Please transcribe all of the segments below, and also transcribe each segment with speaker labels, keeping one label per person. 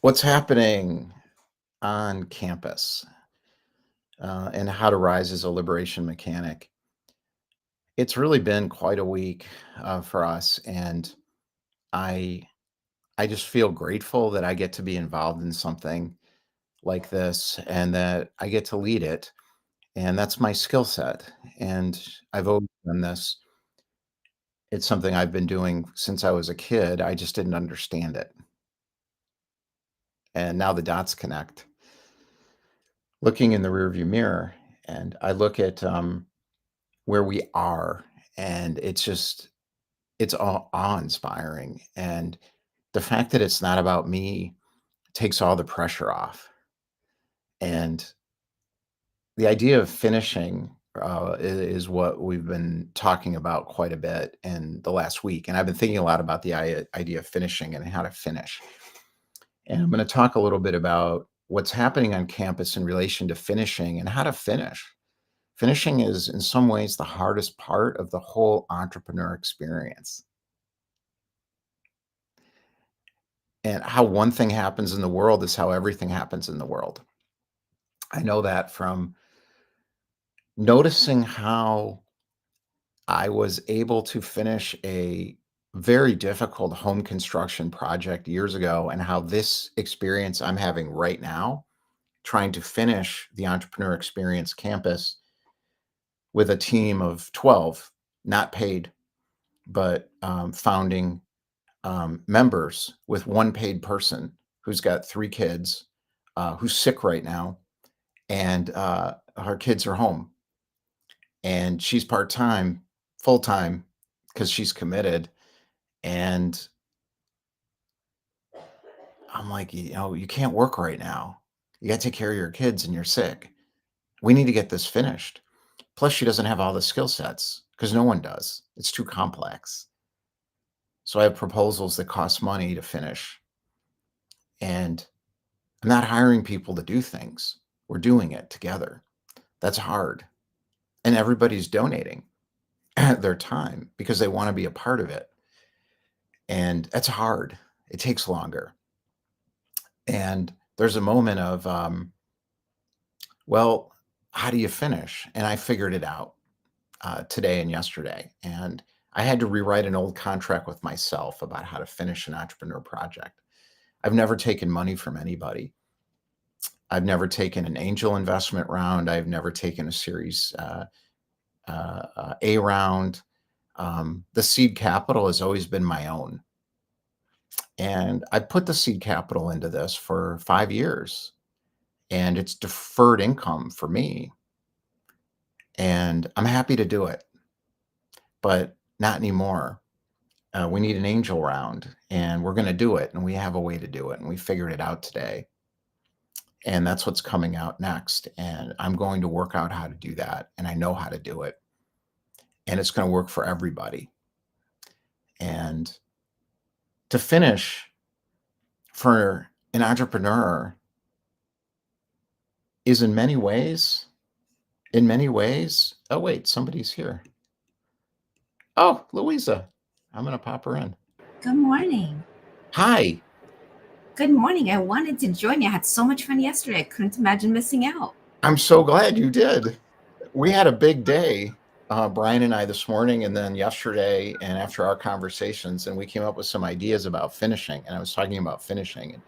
Speaker 1: What's happening on campus and how to rise as a liberation mechanic? It's really been quite a week for us, and I I just feel grateful that I get to be involved in something like this and that I get to lead it, and that's my skill set. And I've always done this. It's something I've been doing since I was a kid. I just didn't understand it, and now the dots connect. Looking in the rearview mirror, and I look at where we are, and it's all awe-inspiring, and the fact that it's not about me takes all the pressure off, and the idea of finishing, is what we've been talking about quite a bit in the last week, and I've been thinking a lot about the idea of finishing and how to finish, and I'm gonna talk a little bit about what's happening on campus in relation to finishing and how to finish. Finishing is, in some ways, the hardest part of the whole entrepreneur experience. And how one thing happens in the world is how everything happens in the world. I know that from noticing how I was able to finish a very difficult home construction project years ago, and how this experience I'm having right now, trying to finish the Entrepreneur Experience campus with a team of 12, not paid, but founding members with one paid person who's got 3 kids, who's sick right now, and her kids are home, and she's part-time, full-time, because she's committed. And I'm like, you can't work right now. You got to take care of your kids and you're sick. We need to get this finished. Plus, she doesn't have all the skill sets because no one does. It's too complex. So I have proposals that cost money to finish, and I'm not hiring people to do things. We're doing it together. That's hard. And everybody's donating their time because they want to be a part of it. And that's hard. It takes longer. And there's a moment of, well, how do you finish? And I figured it out today and yesterday. And I had to rewrite an old contract with myself about how to finish an entrepreneur project. I've never taken money from anybody. I've never taken an angel investment round. I've never taken a series A round. The seed capital has always been my own. And I put the seed capital into this for 5 years, and it's deferred income for me. And I'm happy to do it, but not anymore. We need an angel round, and we're going to do it. And we have a way to do it. And we figured it out today. And that's what's coming out next. And I'm going to work out how to do that. And I know how to do it. And it's going to work for everybody. And to finish, for an entrepreneur, is in many ways, oh, wait, somebody's here. Oh, Louisa. I'm going to pop her in.
Speaker 2: Good morning.
Speaker 1: Hi.
Speaker 2: Good morning. I wanted to join you. I had so much fun yesterday. I couldn't imagine missing out.
Speaker 1: I'm so glad you did. We had a big day, Brian and I, this morning, and then yesterday, and after our conversations, and we came up with some ideas about finishing. And I was talking about finishing. And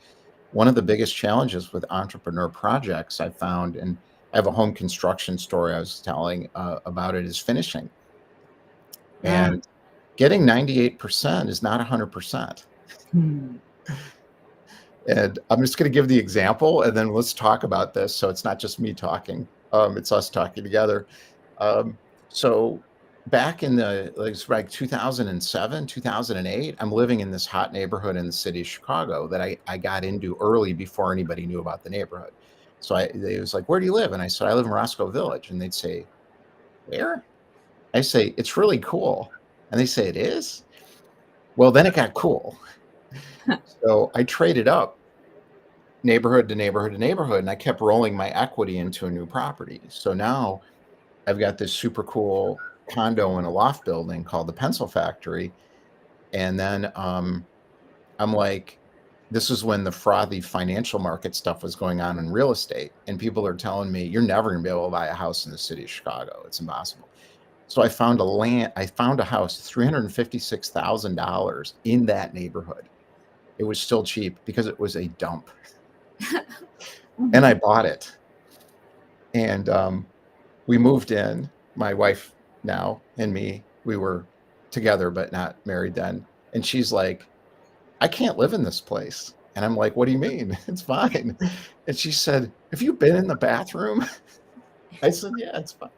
Speaker 1: one of the biggest challenges with entrepreneur projects I found, and I have a home construction story I was telling about it, is finishing.
Speaker 2: Mm.
Speaker 1: And getting 98% is not 100%.
Speaker 2: Hmm.
Speaker 1: And I'm just going to give the example, and then let's talk about this. So it's not just me talking; it's us talking together. So back in like 2007, 2008, I'm living in this hot neighborhood in the city of Chicago that I got into early before anybody knew about the neighborhood. So they was like, "Where do you live?" And I said, "I live in Roscoe Village." And they'd say, "Where?" I say, "It's really cool." And they say, "It is?" Well, then it got cool. So I traded up neighborhood to neighborhood to neighborhood, and I kept rolling my equity into a new property. So now I've got this super cool condo in a loft building called the Pencil Factory. And then I'm like This is when the frothy financial market stuff was going on in real estate. And people are telling me, you're never going to be able to buy a house in the city of Chicago. It's impossible. So I found a house, $356,000 in that neighborhood. It was still cheap because it was a dump. And I
Speaker 2: Mhm.
Speaker 1: bought it. And we moved in. My wife now and me, we were together, but not married then. And she's like, I can't live in this place. And I'm like, what do you mean? It's fine. And she said, have you been in the bathroom? I said, yeah, it's fine.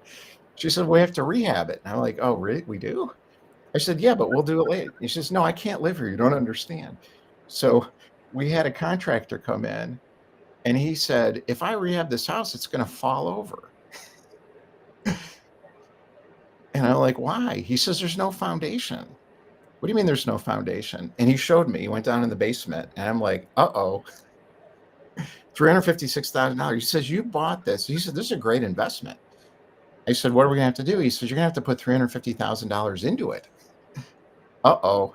Speaker 1: She said, we have to rehab it. And I'm like, oh, really? We do? I said, yeah, but we'll do it later. She says, no, I can't live here. You don't understand. So we had a contractor come in and he said, if I rehab this house, it's going to fall over. And I'm like, why? He says, there's no foundation. What do you mean there's no foundation? And he showed me, he went down in the basement and I'm like, uh-oh, $356,000. He says, you bought this. He said, this is a great investment. I said, what are we gonna have to do? He says, you're gonna have to put $350,000 into it. Uh-oh.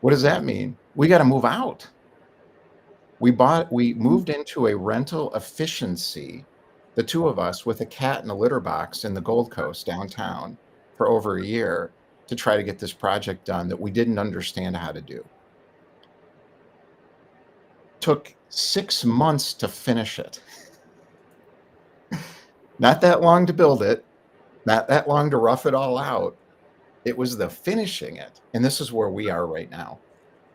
Speaker 1: What does that mean? We got to move out. We moved into a rental efficiency, the two of us with a cat in a litter box in the Gold Coast downtown for over a year to try to get this project done that we didn't understand how to do. Took 6 months to finish it. Not that long to build it, not that long to rough it all out. It was the finishing it. And this is where we are right now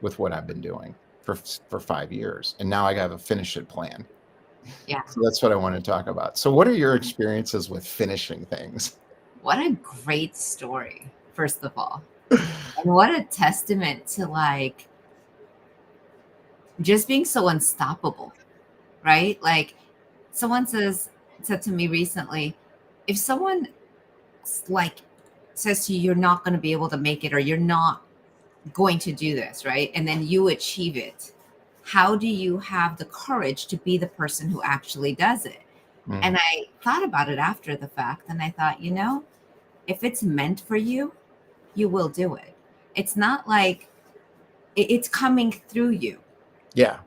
Speaker 1: with what I've been doing for 5 years. And now I have a finish it plan.
Speaker 2: Yeah.
Speaker 1: So that's what I want to talk about. So what are your experiences with finishing things?
Speaker 2: What a great story, first of all. And what a testament to like just being so unstoppable, right? Like someone said to me recently, if someone like says to you, you're not going to be able to make it or you're not going to do this, right? And then you achieve it. How do you have the courage to be the person who actually does it?
Speaker 1: Mm,
Speaker 2: And I thought about it after the fact and I thought, if it's meant for you, you will do it. It's not like it's coming through you.
Speaker 1: yeah.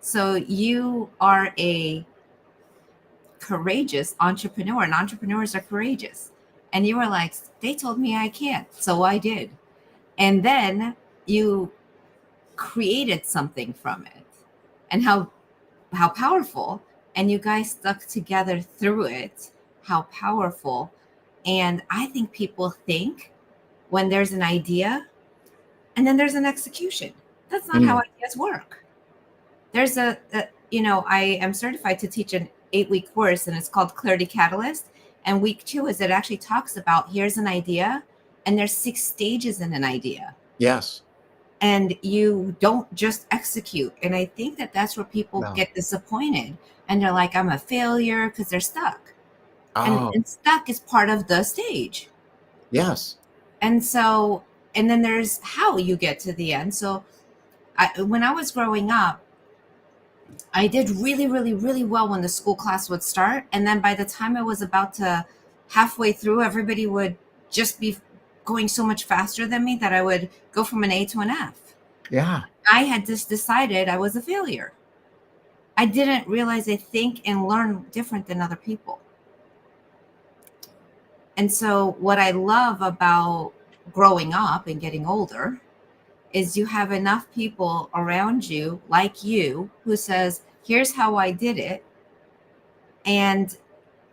Speaker 2: So you are a courageous entrepreneur, and entrepreneurs are courageous. And you were like, they told me I can't, so I did. And then you created something from it. And how powerful. And you guys stuck together through it. How powerful. And I think people think when there's an idea and then there's an execution. That's not how
Speaker 1: Mm,
Speaker 2: ideas work. There's I am certified to teach an 8-week course and it's called Clarity Catalyst. And week 2 is it actually talks about here's an idea and there's 6 stages in an idea.
Speaker 1: yes.
Speaker 2: And you don't just execute. And I think that that's where people
Speaker 1: No.
Speaker 2: get disappointed and they're like, I'm a failure because they're stuck. And,
Speaker 1: Oh,
Speaker 2: and stuck is part of the stage.
Speaker 1: yes.
Speaker 2: And so, and then there's how you get to the end. So when I was growing up, I did really, really, really well when the school class would start. And then by the time I was about to halfway through, everybody would just be going so much faster than me that I would go from an A to an F.
Speaker 1: Yeah.
Speaker 2: I had just decided I was a failure. I didn't realize I think and learn different than other people. And so, what I love about growing up and getting older is you have enough people around you like you who says, here's how I did it, and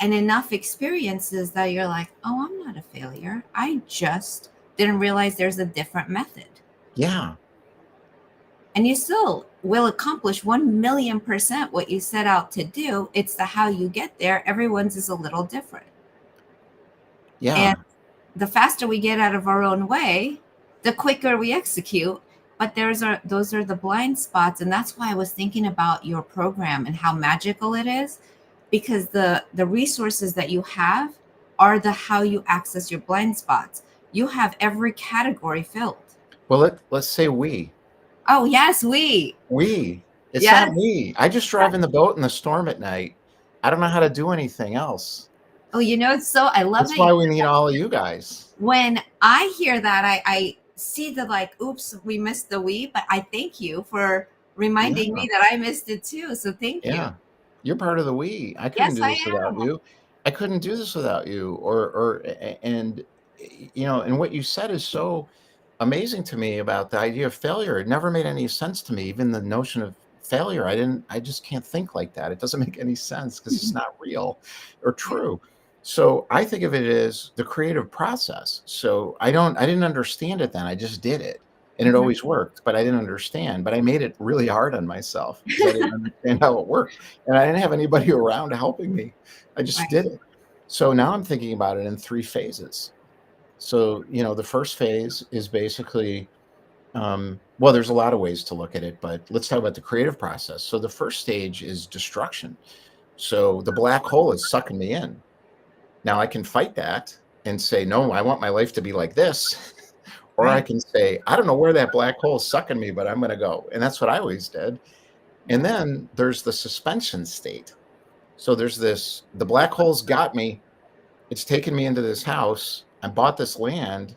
Speaker 2: enough experiences that you're like, oh, I'm not a failure, I just didn't realize there's a different method.
Speaker 1: Yeah.
Speaker 2: And you still will accomplish 1,000,000% what you set out to do. It's the how you get there. Everyone's is a little different. And
Speaker 1: Yeah.
Speaker 2: the faster we get out of our own way, the quicker we execute. But those are the blind spots. And that's why I was thinking about your program and how magical it is, because the resources that you have are the how you access your blind spots. You have every category filled.
Speaker 1: Well, let's say we.
Speaker 2: Oh, yes, we.
Speaker 1: We. It's not
Speaker 2: Yes.
Speaker 1: me. I just drive in the boat in the storm at night. I don't know how to do anything else.
Speaker 2: Oh, it's so I love
Speaker 1: That's
Speaker 2: that you
Speaker 1: why we need all of you guys.
Speaker 2: when I hear that, see the like, oops, we missed the we, but I thank you for
Speaker 1: Yeah,
Speaker 2: reminding me that I missed it too. So thank you.
Speaker 1: yeah. You're part of the we. I couldn't
Speaker 2: Yes,
Speaker 1: do
Speaker 2: I
Speaker 1: this without
Speaker 2: am.
Speaker 1: you. I couldn't do this without you. And and what you said is so amazing to me about the idea of failure. It never made any sense to me. Even the notion of failure, I just can't think like that. It doesn't make any sense because it's not real or
Speaker 2: Yeah.
Speaker 1: true. So I think of it as the creative process. So I didn't understand it then. I just did it. And it
Speaker 2: Mhm.
Speaker 1: always worked, but I didn't understand. But I made it really hard on myself because I didn't understand how it worked. And I didn't have anybody around helping me. I just
Speaker 2: Right.
Speaker 1: did it. So now I'm thinking about it in 3 phases. So, the first phase is basically, well, there's a lot of ways to look at it, but let's talk about the creative process. So the first stage is destruction. So the black hole is sucking me in. Now I can fight that and say, no, I want my life to be like this. Or I
Speaker 2: Right.
Speaker 1: can say, I don't know where that black hole is sucking me, but I'm going to go. And that's what I always did. And
Speaker 2: Yeah.
Speaker 1: then there's the suspension state. So the black hole's got me. It's taken me into this house. I bought this land.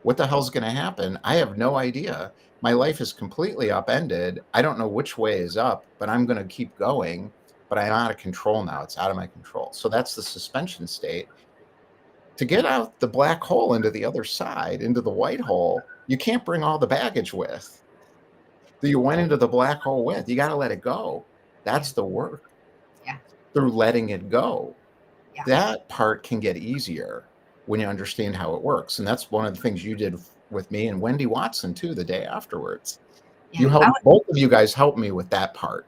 Speaker 1: What the hell's going to happen? I have no idea. My life is completely upended. I don't know which way is up, but I'm going to keep going. But I'm out of control now. It's out of my control. So that's the suspension state. To get out the black hole into the other side, into the white hole, you can't bring all the baggage with that you went into the black hole with. You got to let it go.
Speaker 2: Yeah.
Speaker 1: That's the work
Speaker 2: Yeah.
Speaker 1: through letting it go.
Speaker 2: Yeah.
Speaker 1: That part can get easier when you understand how it works. And that's one of the things you did with me and Wendy Watson too the day afterwards.
Speaker 2: Yeah.
Speaker 1: You helped both of you guys helped me with that part.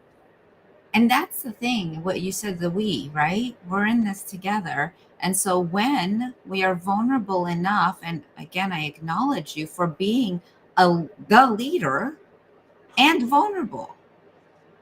Speaker 2: And that's the thing, what you said, the we, right? We're in this together. And so when we are vulnerable enough, and again, I acknowledge you for being the leader and vulnerable,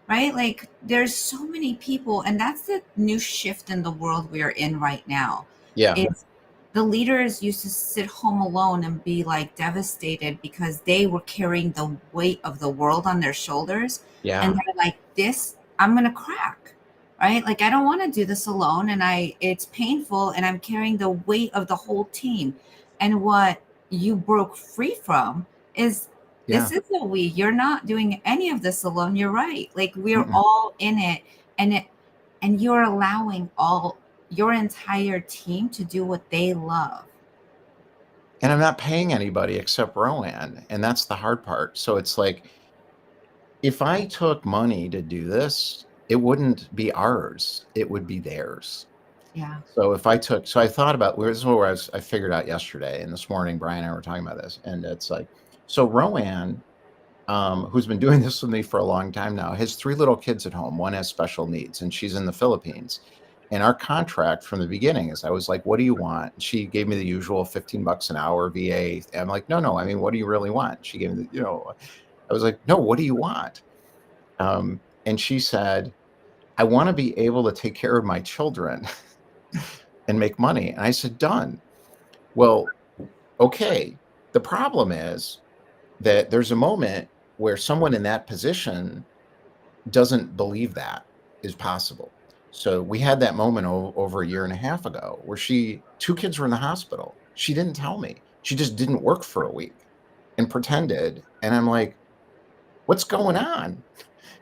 Speaker 2: right? Like there's so many people, and that's the new shift in the world we are in right now.
Speaker 1: Yeah.
Speaker 2: It's the leaders used to sit home alone and be like devastated because they were carrying the weight of the world on their shoulders. And
Speaker 1: Yeah.
Speaker 2: they're like, this, I'm gonna crack. Right? Like I don't want to do this alone. And it's painful and I'm carrying the weight of the whole team. And what you broke free from is this
Speaker 1: Yeah.
Speaker 2: is a we. You're not doing any of this alone. You're right. Like we're
Speaker 1: Mm-mm.
Speaker 2: all in it. And you're allowing all your entire team to do what they love.
Speaker 1: And I'm not paying anybody except Rowan. And that's the hard part. So it's like if I took money to do this, it wouldn't be ours. It would be theirs.
Speaker 2: Yeah.
Speaker 1: So I thought about where this is where I figured out yesterday and this morning, Brian and I were talking about this, and it's like, so Rowan, who's been doing this with me for a long time now, has 3 little kids at home. One has special needs, and she's in the Philippines. And our contract from the beginning is I was like, what do you want? She gave me the usual 15 bucks an hour VA. I'm like, no, no, I mean, what do you really want? She gave me I was like, no, what do you want? And she said, I want to be able to take care of my children and make money. And I said, done. Well, okay. The problem is that there's a moment where someone in that position doesn't believe that is possible. So we had that moment over a year and a half ago where 2 kids were in the hospital. She didn't tell me. She just didn't work for a week and pretended. And I'm like, what's going on?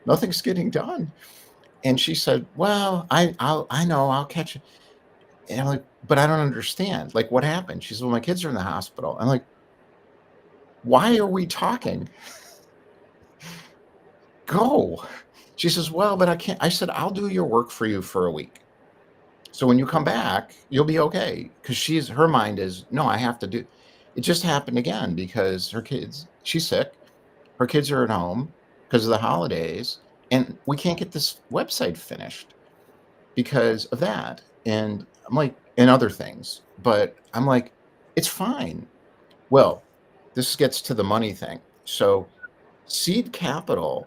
Speaker 1: Nothing's getting done. And she said, well, I know I'll catch it. And I'm like, but I don't understand. Like, what happened? She said, well, my kids are in the hospital. I'm like, why are we talking? Go. She says, well, but I can't. I said, I'll do your work for you for a week. So when you come back, you'll be okay. Because her mind is, no, I have to do. It just happened again because she's sick. Her kids are at home because of the holidays. And we can't get this website finished because of that. And I'm like, and other things. But I'm like, it's fine. Well, this gets to the money thing. So seed capital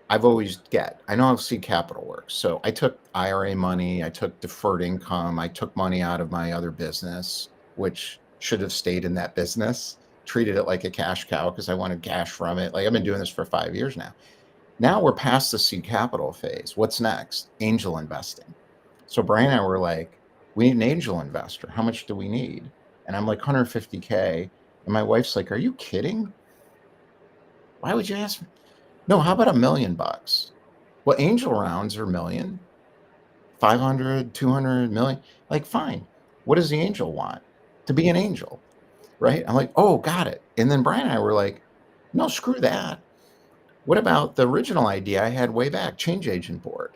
Speaker 1: I've always get. I know how seed capital works. So I took IRA money, I took deferred income, I took money out of my other business, which should have stayed in that business, treated it like a cash cow because I wanted cash from it. Like I've been doing this for 5 years now. Now we're past the seed capital phase. What's next? Angel investing. So Brian and I were like, we need an angel investor. How much do we need? And I'm like 150K. And my wife's like, "Are you kidding? Why would you ask me?" No, how about $1 million? Well, angel rounds are a million, 500, 200 million. Like, fine. What does the angel want? To be an angel, right? I'm like, oh, got it. And then Brian and I were like, no, screw that. What about the original idea I had way back, change agent board?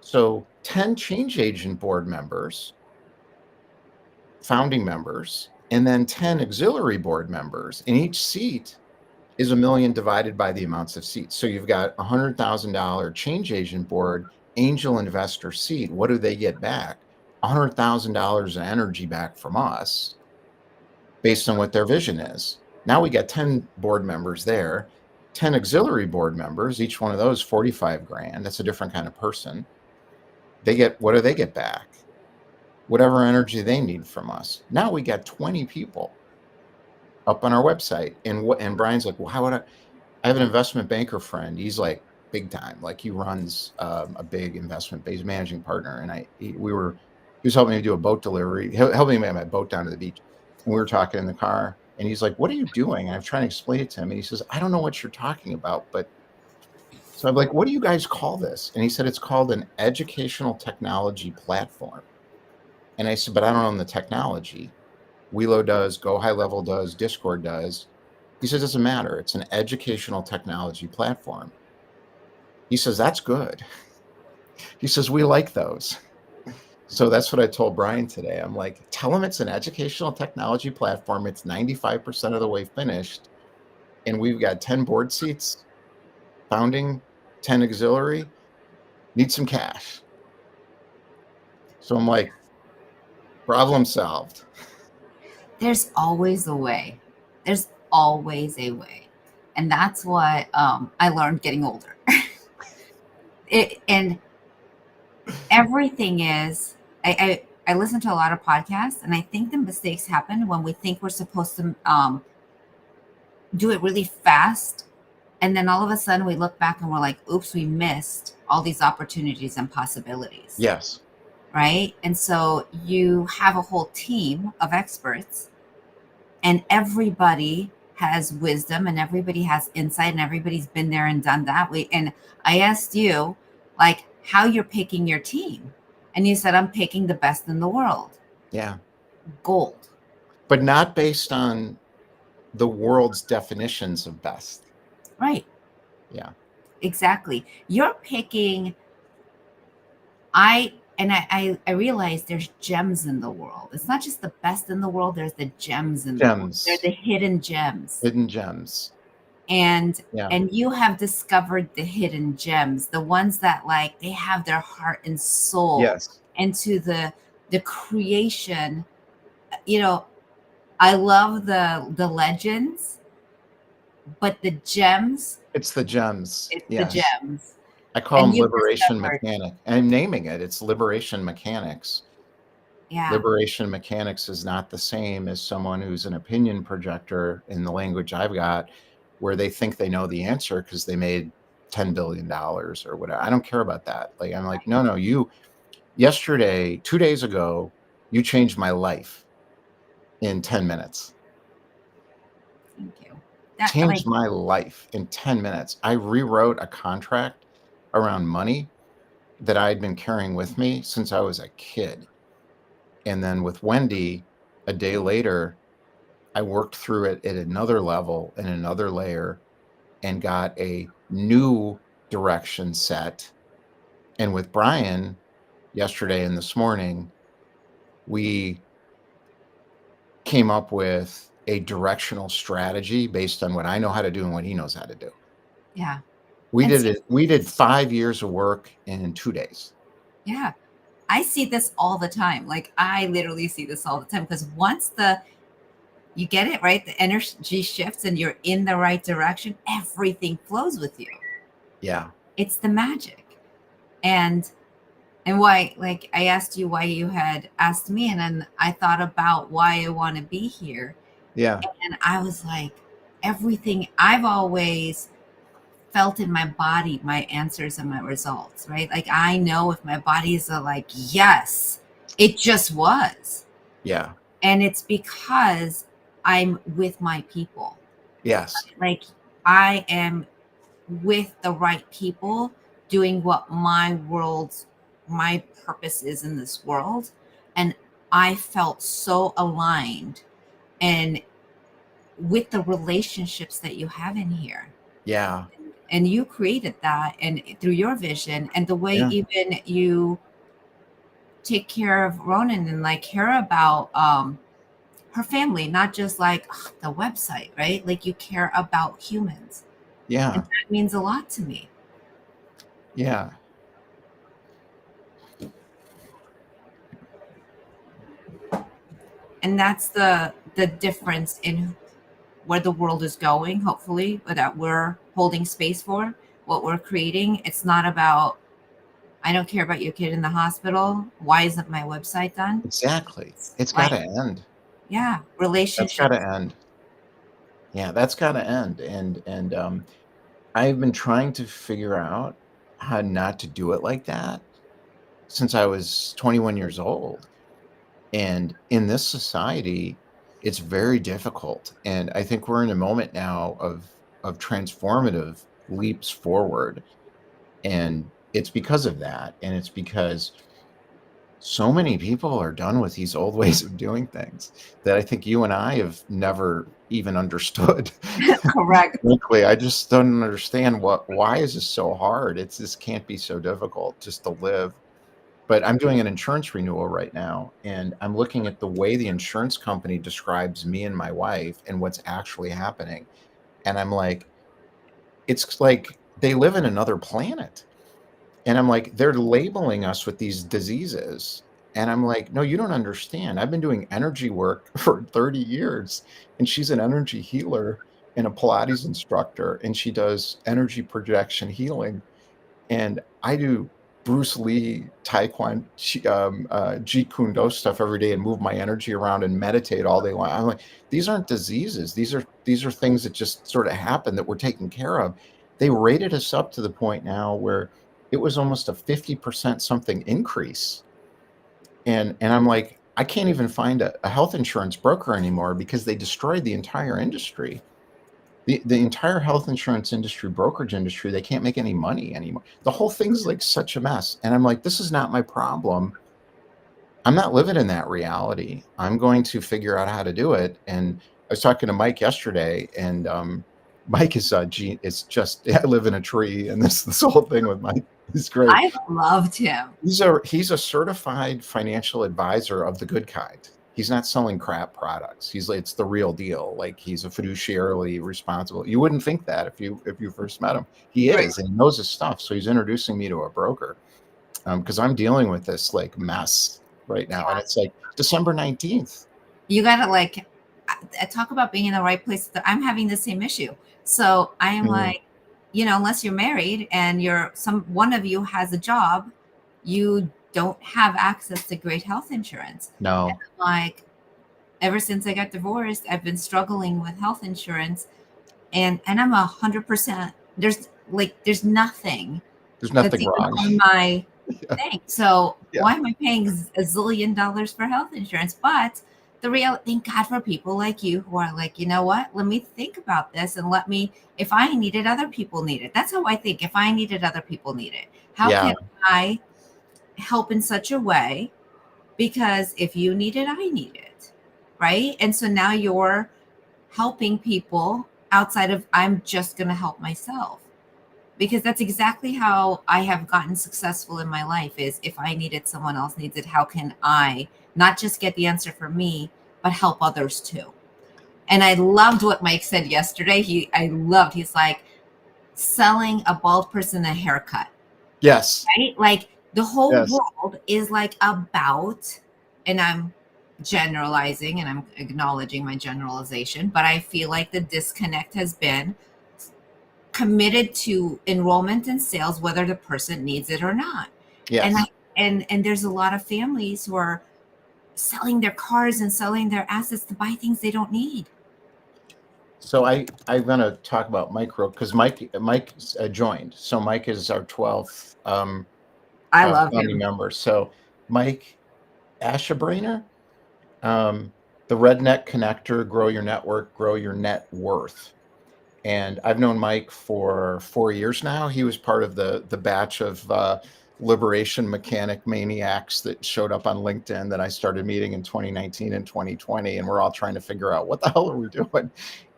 Speaker 1: So 10 change agent board members, founding members, and then 10 auxiliary board members. And each seat is a million divided by the amounts of seats. So you've got $100,000 change agent board, angel investor seat. What do they get back? $100,000 in energy back from us based on what their vision is. Now we got 10 board members there, 10 auxiliary board members, each one of those 45 grand. That's a different kind of person. They get, what do they get back? Whatever energy they need from us. Now we got 20 people up on our website. And Brian's like, well, how would I have an investment banker friend. He's like big time. Like he runs a big investment based managing partner. And he was helping me do a boat delivery, helping me get my boat down to the beach. And we were talking in the car and he's like, what are you doing? And I'm trying to explain it to him. And he says, I don't know what you're talking about, but so I'm like, what do you guys call this? And he said, it's called an educational technology platform. And I said, but I don't own the technology. Wheelo does, Go High Level does, Discord does. He says, it doesn't matter. It's an educational technology platform. He says, that's good. He says, we like those. So that's what I told Brian today. I'm like, tell him it's an educational technology platform. It's 95% of the way finished. And we've got 10 board seats, founding, 10 auxiliary, need some cash. So I'm like, problem solved.
Speaker 2: There's always a way. There's always a way. And that's what I learned getting older. And everything is, I listen to a lot of podcasts, and I think the mistakes happen when we think we're supposed to do it really fast. And then all of a sudden we look back and we're like, oops, we missed all these opportunities and possibilities.
Speaker 1: Yes.
Speaker 2: Right. And so you have a whole team of experts, and everybody has wisdom and everybody has insight and everybody's been there and done that. And I asked you, like, how you're picking your team. And you said, I'm picking the best in the world.
Speaker 1: Yeah.
Speaker 2: Gold.
Speaker 1: But not based on the world's definitions of best.
Speaker 2: Right.
Speaker 1: Yeah.
Speaker 2: Exactly. You're picking. I realize there's gems in the world. It's not just the best in the world. There's the gems in the world. They're the hidden gems.
Speaker 1: Hidden gems.
Speaker 2: And you have discovered the hidden gems, the ones that, like, they have their heart and soul into the creation. You know, I love the legends, but the gems.
Speaker 1: It's the gems.
Speaker 2: It's the gems.
Speaker 1: I call them liberation mechanic. I'm naming it. It's liberation mechanics.
Speaker 2: Yeah.
Speaker 1: Liberation mechanics is not the same as someone who's an opinion projector in the language I've got, where they think they know the answer because they made $10 billion or whatever. I don't care about that. Like, I'm like, no, yesterday, 2 days ago, you changed my life in 10 minutes.
Speaker 2: Thank you.
Speaker 1: Changed my life in 10 minutes. I rewrote a contract around money that I'd been carrying with me since I was a kid. And then with Wendy, a day later, I worked through it at another level and another layer and got a new direction set. And with Brian, yesterday and this morning, we came up with a directional strategy based on what I know how to do and what he knows how to do.
Speaker 2: Yeah.
Speaker 1: We did 5 years of work in 2 days.
Speaker 2: Yeah. I see this all the time. Like, I literally see this all the time, because once you get it right, the energy shifts and you're in the right direction, everything flows with you.
Speaker 1: Yeah.
Speaker 2: It's the magic. And why, like, I asked you why you had asked me, and then I thought about why I want to be here.
Speaker 1: Yeah.
Speaker 2: And I was like, everything I've always felt in my body, my answers and my results, right? Like, I know if my body is like, yes, it just was.
Speaker 1: Yeah.
Speaker 2: And it's because I'm with my people.
Speaker 1: Yes.
Speaker 2: Like I am with the right people doing what my purpose is in this world. And I felt so aligned and with the relationships that you have in here.
Speaker 1: Yeah.
Speaker 2: And you created that and through your vision and the way
Speaker 1: Yeah.
Speaker 2: even you take care of Ronan and like care about her family, not just like the website, right? Like you care about humans. And
Speaker 1: Yeah.
Speaker 2: that means a lot to me.
Speaker 1: Yeah.
Speaker 2: And that's the difference in where the world is going, hopefully, or that we're holding space for, what we're creating. It's not about I don't care about your kid in the hospital. Why isn't my website done?
Speaker 1: Exactly. It's
Speaker 2: Like,
Speaker 1: gotta end.
Speaker 2: yeah,
Speaker 1: That's gotta
Speaker 2: relationships.
Speaker 1: end. Yeah, that's gotta end, I've been trying to figure out how not to do it like that since I was 21 years old, and in this society, it's very difficult, and I think we're in a moment now of transformative leaps forward, and it's because of that, and it's because so many people are done with these old ways of doing things that I think you and I have never even understood.
Speaker 2: Correct.
Speaker 1: Frankly, I just don't understand why is this so hard? It's this can't be so difficult just to live. But I'm doing an insurance renewal right now, and I'm looking at the way the insurance company describes me and my wife and what's actually happening. And I'm like, it's like they live in another planet. And I'm like, they're labeling us with these diseases. And I'm like, no, you don't understand. I've been doing energy work for 30 years, and she's an energy healer and a Pilates instructor, and she does energy projection healing. And I do Bruce Lee, Taekwondo, Jeet Kune Do stuff every day and move my energy around and meditate all day long. I'm like, these aren't diseases. These are things that just sort of happen that we're taking care of. They rated us up to the point now where it was almost a 50% something increase. And I'm like, I can't even find a health insurance broker anymore because they destroyed the entire industry. The entire health insurance industry, brokerage industry, they can't make any money anymore. The whole thing's like such a mess. And I'm like, this is not my problem. I'm not living in that reality. I'm going to figure out how to do it. And I was talking to Mike yesterday, and Mike is it's just I live in a tree, and this whole thing with Mike is great.
Speaker 2: I loved him.
Speaker 1: He's a certified financial advisor of the good kind. He's not selling crap products. It's the real deal. Like he's a fiduciarily responsible. You wouldn't think that if you first met him. He
Speaker 2: Right.
Speaker 1: is, and he knows his stuff. So he's introducing me to a broker because I'm dealing with this like mess right now, and it's like December 19th.
Speaker 2: You gotta like talk about being in the right place. I'm having the same issue. So I'm
Speaker 1: Mm,
Speaker 2: like, unless you're married and one of you has a job, you don't have access to great health insurance. And
Speaker 1: no,
Speaker 2: I'm like, ever since I got divorced, I've been struggling with health insurance, and I'm 100%. There's nothing
Speaker 1: there's
Speaker 2: that's
Speaker 1: nothing
Speaker 2: even
Speaker 1: wrong.
Speaker 2: on my
Speaker 1: Yeah,
Speaker 2: thing. So
Speaker 1: yeah,
Speaker 2: why am I paying a zillion dollars for health insurance? But thank God for people like you who are like, you know what? Let me think about this and if I need it, other people need it. That's how I think. If I need it, other people need it. How
Speaker 1: yeah,
Speaker 2: can I help in such a way? Because if you need it, I need it. Right. And so now you're helping people outside of I'm just going to help myself because that's exactly how I have gotten successful in my life is if I need it, someone else needs it. How can I not just get the answer for me, but help others too? And I loved what Mike said yesterday. He's like selling a bald person a haircut,
Speaker 1: yes,
Speaker 2: right? Like the whole
Speaker 1: yes,
Speaker 2: world is like about, and I'm generalizing and I'm acknowledging my generalization, but I feel like the disconnect has been committed to enrollment and sales whether the person needs it or not. And I
Speaker 1: yes.
Speaker 2: and there's a lot of families who are selling their cars and selling their assets to buy things they don't need.
Speaker 1: So I'm gonna talk about Mike real because Mike joined. So Mike is our 12th
Speaker 2: I love
Speaker 1: founding
Speaker 2: him.
Speaker 1: member. So Mike Ashebrainer, the redneck connector, grow your network, grow your net worth. And I've known Mike for 4 years now. He was part of the batch of liberation mechanic maniacs that showed up on LinkedIn that I started meeting in 2019 and 2020. And we're all trying to figure out what the hell are we doing?
Speaker 2: Mhm.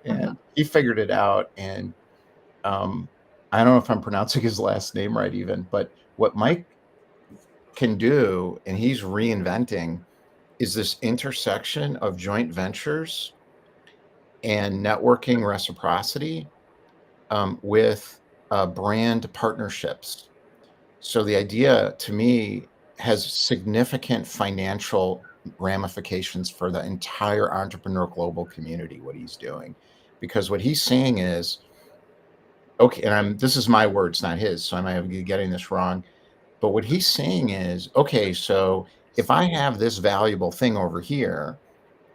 Speaker 1: And he figured it out. And I don't know if I'm pronouncing his last name right even, but what Mike can do, and he's reinventing, is this intersection of joint ventures and networking reciprocity with brand partnerships. So the idea to me has significant financial ramifications for the entire entrepreneur global community, what he's doing. Because what he's saying is, okay, and this is my words, not his, so I might be getting this wrong. But what he's saying is, okay, so if I have this valuable thing over here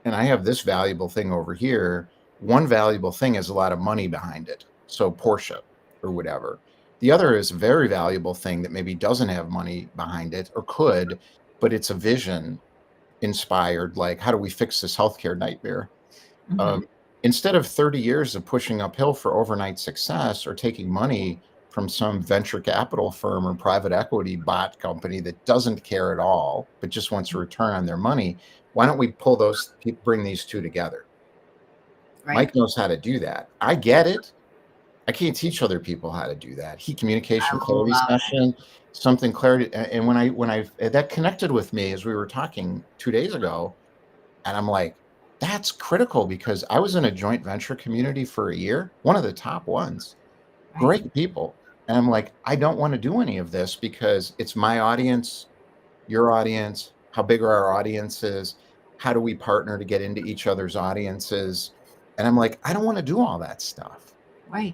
Speaker 1: and I have this valuable thing over here, one valuable thing has a lot of money behind it. So Porsche or whatever. The other is a very valuable thing that maybe doesn't have money behind it or could, but it's a vision inspired, like, how do we fix this healthcare nightmare? Um,
Speaker 2: Mhm.
Speaker 1: Instead of 30 years of pushing uphill for overnight success or taking money from some venture capital firm or private equity bot company that doesn't care at all, but just wants a return on their money, why don't we bring these two together?
Speaker 2: Right.
Speaker 1: Mike knows how to do that. I get it. I can't teach other people how to do that. Communication
Speaker 2: I
Speaker 1: clarity
Speaker 2: love it.
Speaker 1: session, something clarity. And when I that connected with me as we were talking 2 days ago, and I'm like, that's critical because I was in a joint venture community for a year, one of the top ones,
Speaker 2: Right.
Speaker 1: great people. And I'm like, I don't want to do any of this because it's my audience, your audience, how big are our audiences? How do we partner to get into each other's audiences? And I'm like, I don't want to do all that stuff.
Speaker 2: Right.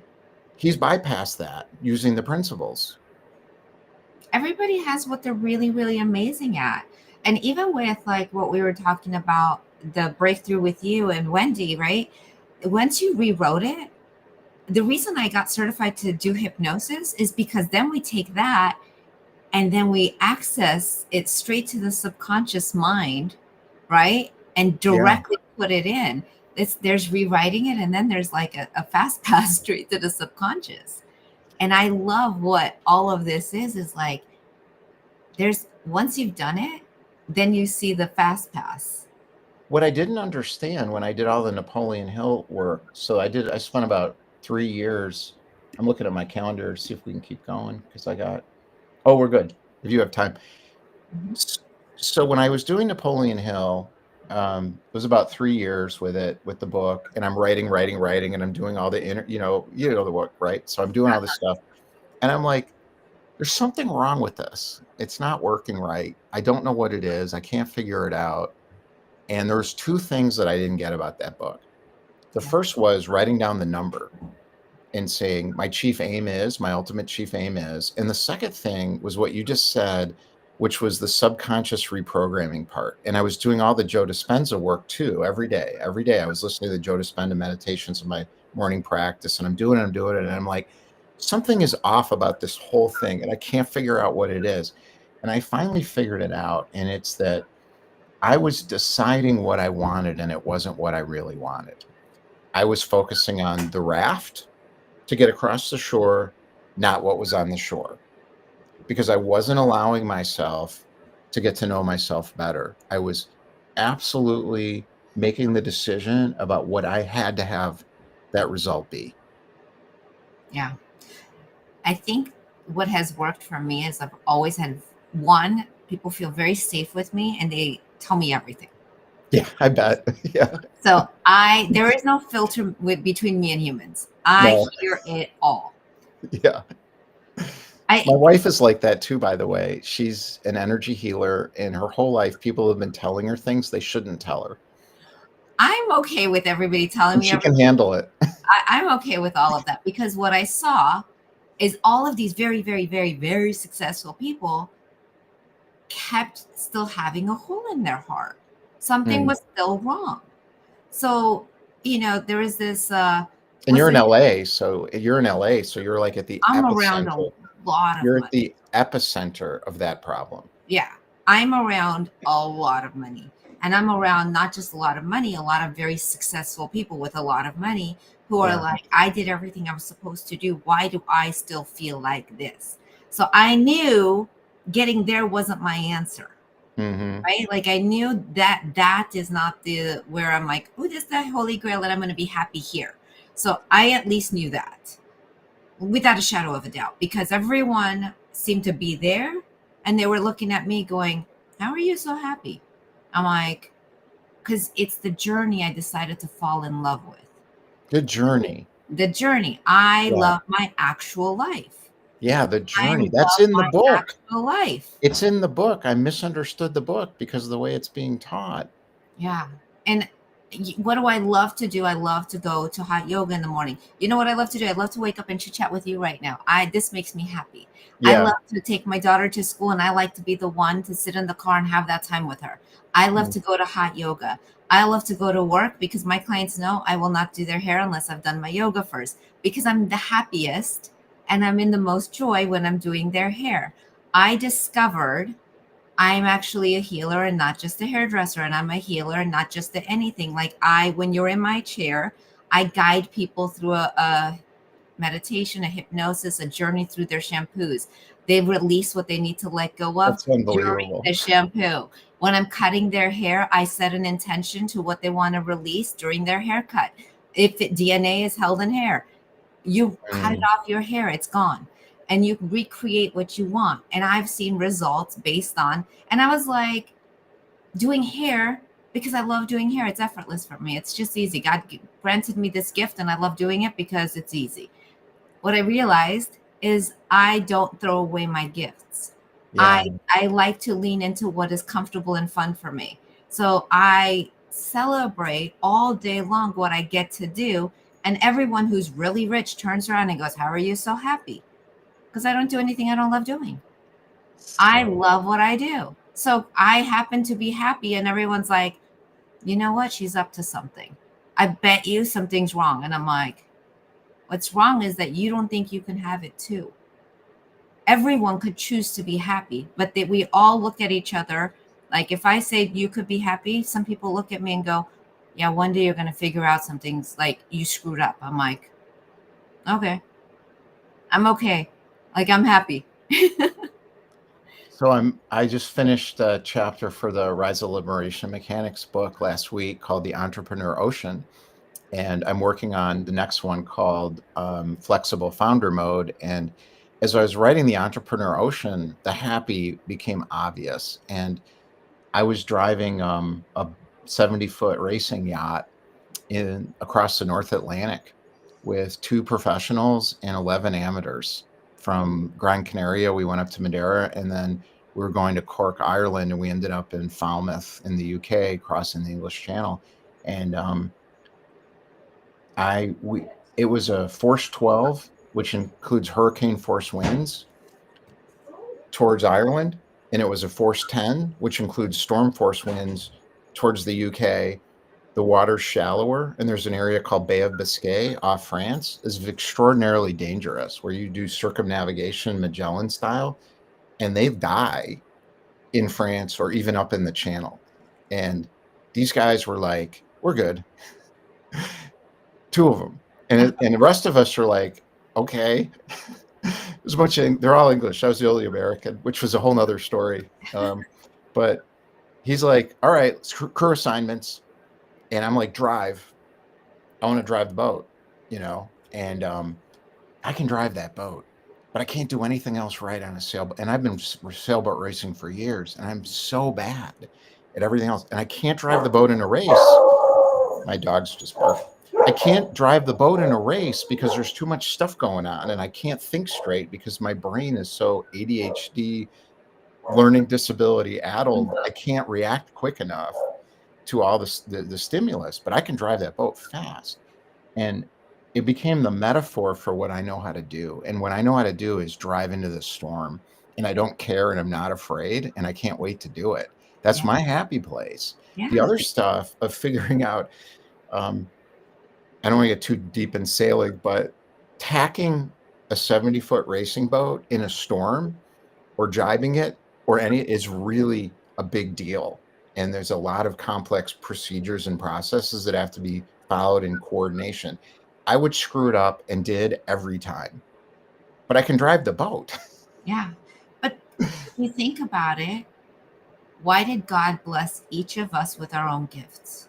Speaker 1: He's bypassed that using the principles.
Speaker 2: Everybody has what they're really, really amazing at. And even with like what we were talking about, the breakthrough with you and Wendy, right? Once you rewrote it, the reason I got certified to do hypnosis is because then we take that and then we access it straight to the subconscious mind, right? And
Speaker 1: Yeah.
Speaker 2: directly put it in. There's rewriting it, and then there's like a fast pass straight to the subconscious. And I love what all of this is like there's once you've done it, then you see the fast pass.
Speaker 1: What I didn't understand when I did all the Napoleon Hill work, so I spent about 3 years. I'm looking at my calendar to see if we can keep going because oh, we're good. If you have time.
Speaker 2: Mhm.
Speaker 1: S- So when I was doing Napoleon Hill, it was about 3 years with the book, and I'm writing, and I'm doing all the you know the book, right? So I'm doing all this stuff, and I'm like, there's something wrong with this. It's not working right. I don't know what it is. I can't figure it out. And there's two things that I didn't get about that book. The
Speaker 2: Yeah.
Speaker 1: first was writing down the number and saying my ultimate chief aim is. And the second thing was what you just said, which was the subconscious reprogramming part. And I was doing all the Joe Dispenza work too every day. Every day I was listening to the Joe Dispenza meditations in my morning practice, and I'm doing it, and I'm like, something is off about this whole thing, and I can't figure out what it is. And I finally figured it out, and it's that I was deciding what I wanted, and it wasn't what I really wanted. I was focusing on the raft to get across the shore, not what was on the shore, because I wasn't allowing myself to get to know myself better. I was absolutely making the decision about what I had to have that result be.
Speaker 2: Yeah. I think what has worked for me is I've always had one, people feel very safe with me and they tell me everything.
Speaker 1: Yeah, I bet. Yeah.
Speaker 2: So there is no filter between me and humans. I
Speaker 1: No.
Speaker 2: hear it all.
Speaker 1: Yeah. My
Speaker 2: I
Speaker 1: wife is like that too, by the way. She's an energy healer, and her whole life, people have been telling her things they shouldn't tell her,
Speaker 2: I'm okay with everybody telling
Speaker 1: and
Speaker 2: me
Speaker 1: she
Speaker 2: everything.
Speaker 1: can handle it.
Speaker 2: I'm okay with all of that because what I saw is all of these very, very, very, very successful people kept still having a hole in their heart. Something
Speaker 1: Mm.
Speaker 2: was still wrong. So, there is this
Speaker 1: And
Speaker 2: what's
Speaker 1: you're in
Speaker 2: the
Speaker 1: LA, so you're like at the
Speaker 2: I'm around a
Speaker 1: epicenter.
Speaker 2: lot of
Speaker 1: You're at
Speaker 2: money.
Speaker 1: the epicenter of that problem.
Speaker 2: Yeah. I'm around a lot of money. And I'm around not just a lot of money, a lot of very successful people with a lot of money who are
Speaker 1: Yeah.
Speaker 2: like, I did everything I was supposed to do. Why do I still feel like this? So I knew getting there wasn't my answer,
Speaker 1: Hmm.
Speaker 2: right? Like I knew that that is not the where I'm like, oh, this is the holy grail and I'm going to be happy here. So I at least knew that without a shadow of a doubt because everyone seemed to be there and they were looking at me going, how are you so happy? I'm like, because it's the journey I decided to fall in love with.
Speaker 1: Good journey.
Speaker 2: The journey. I
Speaker 1: Yeah.
Speaker 2: love my actual life.
Speaker 1: Yeah, the
Speaker 2: I
Speaker 1: journey. That's
Speaker 2: love
Speaker 1: in the
Speaker 2: my
Speaker 1: book.
Speaker 2: actual life.
Speaker 1: It's in the book. I misunderstood the book because of the way it's being taught.
Speaker 2: Yeah. And what do I love to do? I love to go to hot yoga in the morning. You know what I love to do? I love to wake up and chit chat with you right now. I This makes me happy. I
Speaker 1: Yeah.
Speaker 2: love to take my daughter to school and I like to be the one to sit in the car and have that time with her. I love
Speaker 1: Mm.
Speaker 2: to go to hot yoga. I love to go to work because my clients know I will not do their hair unless I've done my yoga first because I'm the happiest and I'm in the most joy when I'm doing their hair. I discovered I'm actually a healer and not just a hairdresser. And I'm a healer and not just a anything. Like when you're in my chair, I guide people through a meditation, a hypnosis, a journey through their shampoos. They release what they need to let go of
Speaker 1: That's
Speaker 2: during
Speaker 1: unbelievable.
Speaker 2: the shampoo. When I'm cutting their hair, I set an intention to what they want to release during their haircut. If DNA is held in hair, you cut it
Speaker 1: Mm.
Speaker 2: off your hair, it's gone. And you recreate what you want. And I've seen results based on, and I was like, doing hair because I love doing hair. It's effortless for me. It's just easy. God granted me this gift and I love doing it because it's easy. What I realized is I don't throw away my gifts.
Speaker 1: Yeah.
Speaker 2: I like to lean into what is comfortable and fun for me. So I celebrate all day long what I get to do. And everyone who's really rich turns around and goes, how are you so happy? Because I don't do anything I don't love doing. I
Speaker 1: So,
Speaker 2: love what I do. So I happen to be happy, and everyone's like, you know what? She's up to something. I bet you something's wrong. And I'm like, what's wrong is that you don't think you can have it too. Everyone could choose to be happy, but that we all look at each other. Like if I say you could be happy, some people look at me and go, yeah, one day you're going to figure out something's like you screwed up. I'm like, okay, I'm okay. Like I'm happy.
Speaker 1: I just finished a chapter for the Rise of Liberation Mechanics book last week called The Entrepreneur Ocean. And I'm working on the next one called Flexible Founder Mode. And as I was writing The Entrepreneur Ocean, the happy became obvious. And I was driving a 70-foot racing yacht in across the North Atlantic with 2 professionals and 11 amateurs. From Gran Canaria, we went up to Madeira, and then we were going to Cork, Ireland, and we ended up in Falmouth in the UK, crossing the English Channel. And I we it was a force 12, which includes hurricane force winds towards Ireland, and it was a force 10, which includes storm force winds towards the UK. The water's shallower, and there's an area called Bay of Biscay off France. Is extraordinarily dangerous, where you do circumnavigation Magellan style, and they die in France or even up in the Channel. And these guys were like, "We're good." 2 of them, and the rest of us are like, "Okay." There's a bunch of they're all English. I was the only American, which was a whole nother story. But he's like, "All right, crew assignments," and I'm like, "Drive." I want to drive the boat, and I can drive that boat, but I can't do anything else right on a sailboat. And I've been sailboat racing for years, and I'm so bad at everything else, and I can't drive the boat in a race. My dog's just barking. I can't drive the boat in a race because there's too much stuff going on, and I can't think straight because my brain is so ADHD, learning disability addled. I can't react quick enough to all the stimulus, but I can drive that boat fast. And it became the metaphor for what I know how to do. And what I know how to do is drive into the storm, and I don't care and I'm not afraid and I can't wait to do it. That's
Speaker 2: Yeah.
Speaker 1: my happy place. The
Speaker 2: Yeah.
Speaker 1: other stuff of figuring out, um, I don't want to get too deep in sailing, but tacking a 70-foot racing boat in a storm or jibing it or any is really a big deal. and there's a lot of complex procedures and processes that have to be followed in coordination. I would screw it up and did every time, but I can drive the boat.
Speaker 2: Yeah. But if you think about it, why did God bless each of us with our own gifts?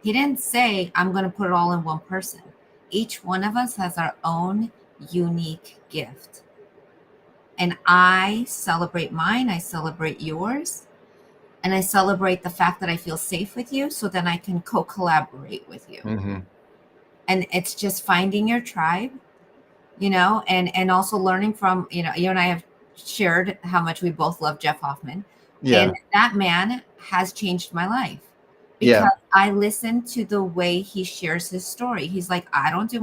Speaker 2: He didn't say, I'm going to put it all in one person. Each one of us has our own unique gift. And I celebrate mine, I celebrate yours, and I celebrate the fact that I feel safe with you so then I can co collaborate with you.
Speaker 1: Hmm.
Speaker 2: And it's just finding your tribe, and also learning from, you and I have shared how much we both love Jeff Hoffman. And
Speaker 1: Yeah.
Speaker 2: that man has changed my life
Speaker 1: Yeah.
Speaker 2: because I listen to the way he shares his story. He's like, I don't do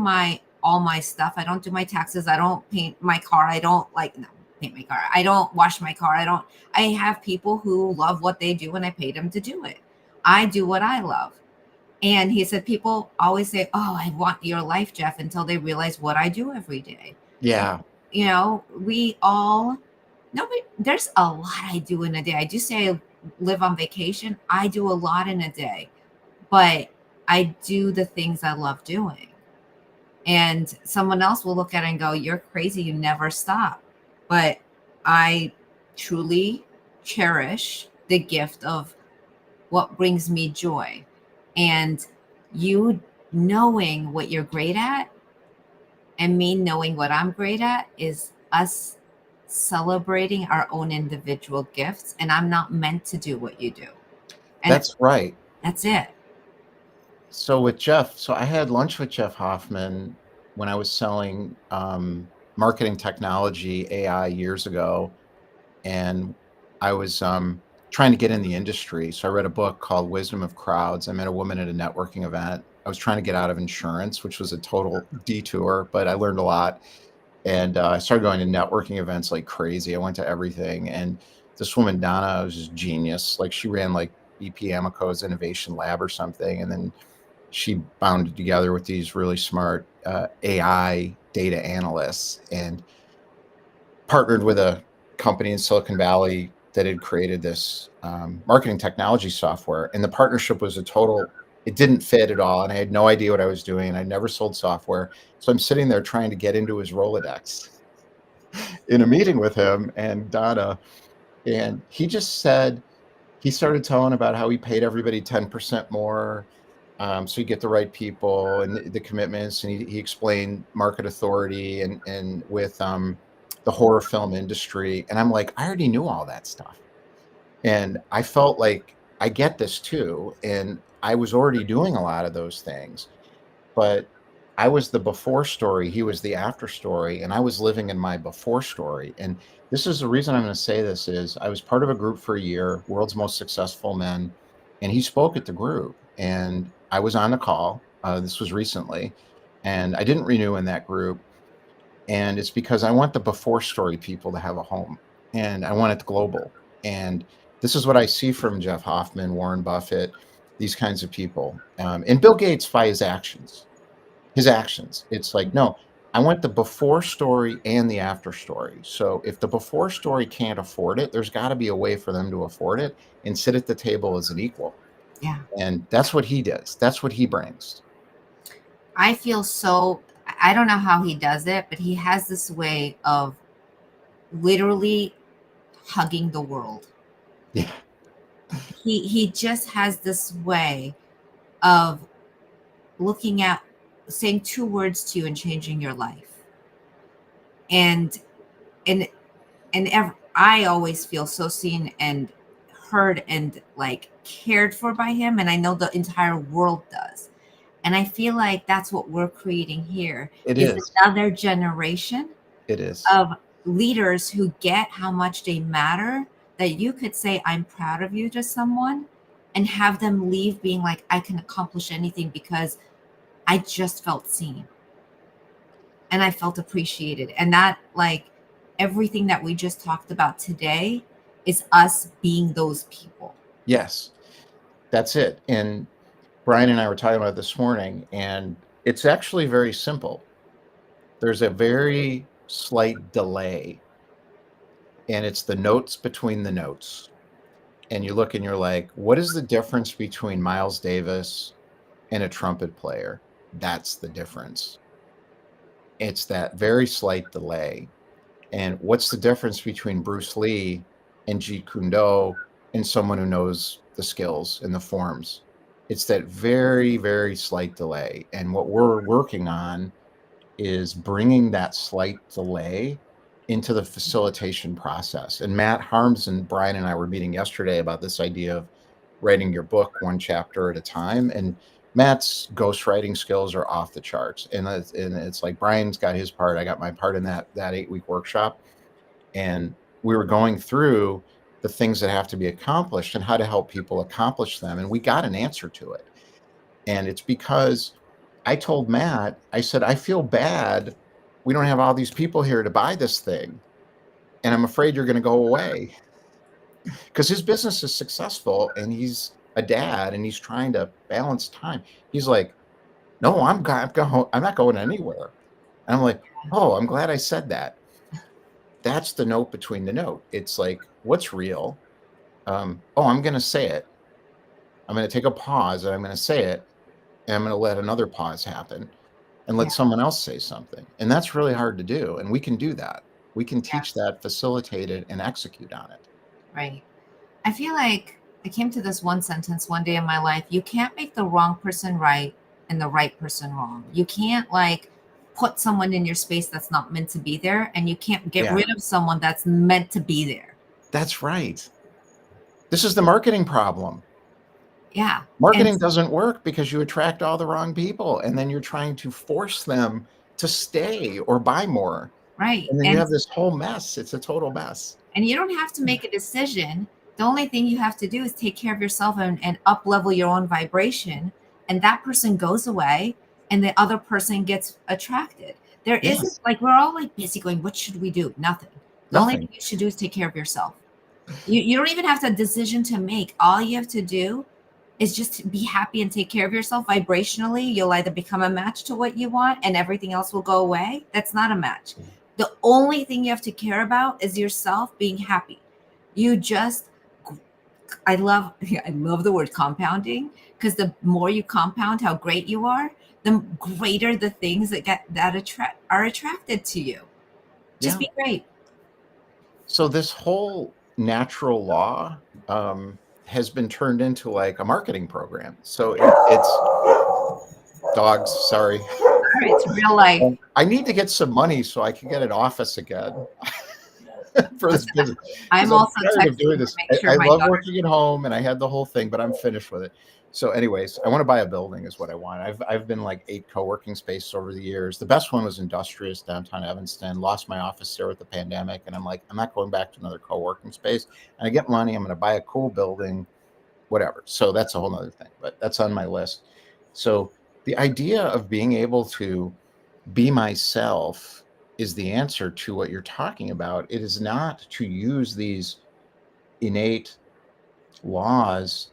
Speaker 2: all my stuff. I don't do my taxes. I don't paint my car. I don't no, paint my car. I don't wash my car. I have people who love what they do and I pay them to do it. I do what I love. And he said, people always say, oh, I want your life, Jeff, until they realize what I do every day.
Speaker 1: Yeah.
Speaker 2: We all, nobody, there's a lot I do in a day. I do say I live on vacation. I do a lot in a day, but I do the things I love doing. And someone else will look at it and go, you're crazy. You never stop. But I truly cherish the gift of what brings me joy. And you knowing what you're great at and me knowing what I'm great at is us celebrating our own individual gifts. And I'm not meant to do what you do. And
Speaker 1: That's right.
Speaker 2: that's it.
Speaker 1: So with Jeff, so I had lunch with Jeff Hoffman when I was selling marketing technology AI years ago, and I was trying to get in the industry. So I read a book called Wisdom of Crowds. I met a woman at a networking event. I was trying to get out of insurance, which was a total detour, but I learned a lot. And I started going to networking events like crazy. I went to everything. And this woman, Donna, was just genius. Like she ran like BP Amico's Innovation Lab or something. And then she bound together with these really smart AI data analysts and partnered with a company in Silicon Valley that had created this marketing technology software. And the partnership was it didn't fit at all. And I had no idea what I was doing. And I'd never sold software. So I'm sitting there trying to get into his Rolodex in a meeting with him and Donna. And he started telling about how he paid everybody 10% more. So you get the right people and the commitments. And he explained market authority and with the horror film industry. And I'm like, I already knew all that stuff. And I felt like I get this too. And I was already doing a lot of those things, but I was the before story. He was the after story. And I was living in my before story. And this is the reason I'm going to say this is I was part of a group for a year, World's Most Successful Men. And he spoke at the group and I was on the call. This was recently, and I didn't renew in that group. And it's because I want the before story people to have a home and I want it global. And this is what I see from Jeff Hoffman, Warren Buffett, these kinds of people. And Bill Gates by his actions. His actions. It's like, no, I want the before story and the after story. So if the before story can't afford it, there's got to be a way for them to afford it and sit at the table as an equal.
Speaker 2: Yeah.
Speaker 1: And that's what he does. That's what he brings.
Speaker 2: I feel so, I don't know how he does it, but he has this way of literally hugging the world.
Speaker 1: Yeah.
Speaker 2: He just has this way of looking at saying two words to you and changing your life. And and I always feel so seen and heard and like cared for by him, and I know the entire world does. And I feel like that's what we're creating here
Speaker 1: It
Speaker 2: is
Speaker 1: is.
Speaker 2: another generation
Speaker 1: It is.
Speaker 2: of leaders who get how much they matter, that you could say I'm proud of you to someone and have them leave being like I can accomplish anything because I just felt seen and I felt appreciated. And that, like, everything that we just talked about today is us being those people.
Speaker 1: Yes, that's it. And Brian and I were talking about it this morning, and it's actually very simple. There's a very slight delay, and it's the notes between the notes. and you look and you're like, what is the difference between Miles Davis and a trumpet player? That's the difference. It's that very slight delay. And what's the difference between Bruce Lee and Jeet Kune Do and someone who knows the skills and the forms? It's that very, very slight delay. And what we're working on is bringing that slight delay into the facilitation process. And Matt Harms and Brian and I were meeting yesterday about this idea of writing your book one chapter at a time. And Matt's ghostwriting skills are off the charts. And it's like Brian's got his part. I got my part in that 8-week workshop. And we were going through the things that have to be accomplished and how to help people accomplish them. And we got an answer to it. And it's because I told Matt, I said, I feel bad. We don't have all these people here to buy this thing. And I'm afraid you're going to go away because his business is successful and he's a dad and he's trying to balance time. He's like, no, I'm not going anywhere. And I'm like, oh, I'm glad I said that. That's the note between the note. It's like, what's real? I'm going to say it. I'm going to take a pause and I'm going to say it. And I'm going to let another pause happen and let someone else say something. And that's really hard to do. And we can do that. We can teach that, facilitate it, and execute on it.
Speaker 2: Right. I feel like I came to this one sentence one day in my life. You can't make the wrong person right and the right person wrong. You can't like put someone in your space that's not meant to be there. And you can't get rid of someone that's meant to be there.
Speaker 1: That's right. This is the marketing problem.
Speaker 2: Yeah.
Speaker 1: Marketing doesn't work because you attract all the wrong people and then you're trying to force them to stay or buy more.
Speaker 2: Right.
Speaker 1: And then you have this whole mess. It's a total mess.
Speaker 2: And you don't have to make a decision. The only thing you have to do is take care of yourself and up level your own vibration. And that person goes away and the other person gets attracted. There isn't like, we're all like busy going, what should we do? Nothing. The only thing you should do is take care of yourself. You don't even have a decision to make. All you have to do is just be happy and take care of yourself vibrationally. You'll either become a match to what you want and everything else will go away. That's not a match. The only thing you have to care about is yourself being happy. You just, I love the word compounding, because the more you compound how great you are, the greater the things that are attracted to you. Just be great.
Speaker 1: So this whole natural law has been turned into like a marketing program. So it's dogs. Sorry.
Speaker 2: It's real life.
Speaker 1: I need to get some money so I can get an office again for this business.
Speaker 2: I'm also
Speaker 1: tired of doing this. I love working at home and I had the whole thing, but I'm finished with it. So anyways, I want to buy a building is what I want. I've been like 8 co-working spaces over the years. The best one was Industrious downtown Evanston. Lost my office there with the pandemic. And I'm like, I'm not going back to another co-working space. And I get money. I'm going to buy a cool building, whatever. So that's a whole nother thing, but that's on my list. So the idea of being able to be myself is the answer to what you're talking about. It is not to use these innate laws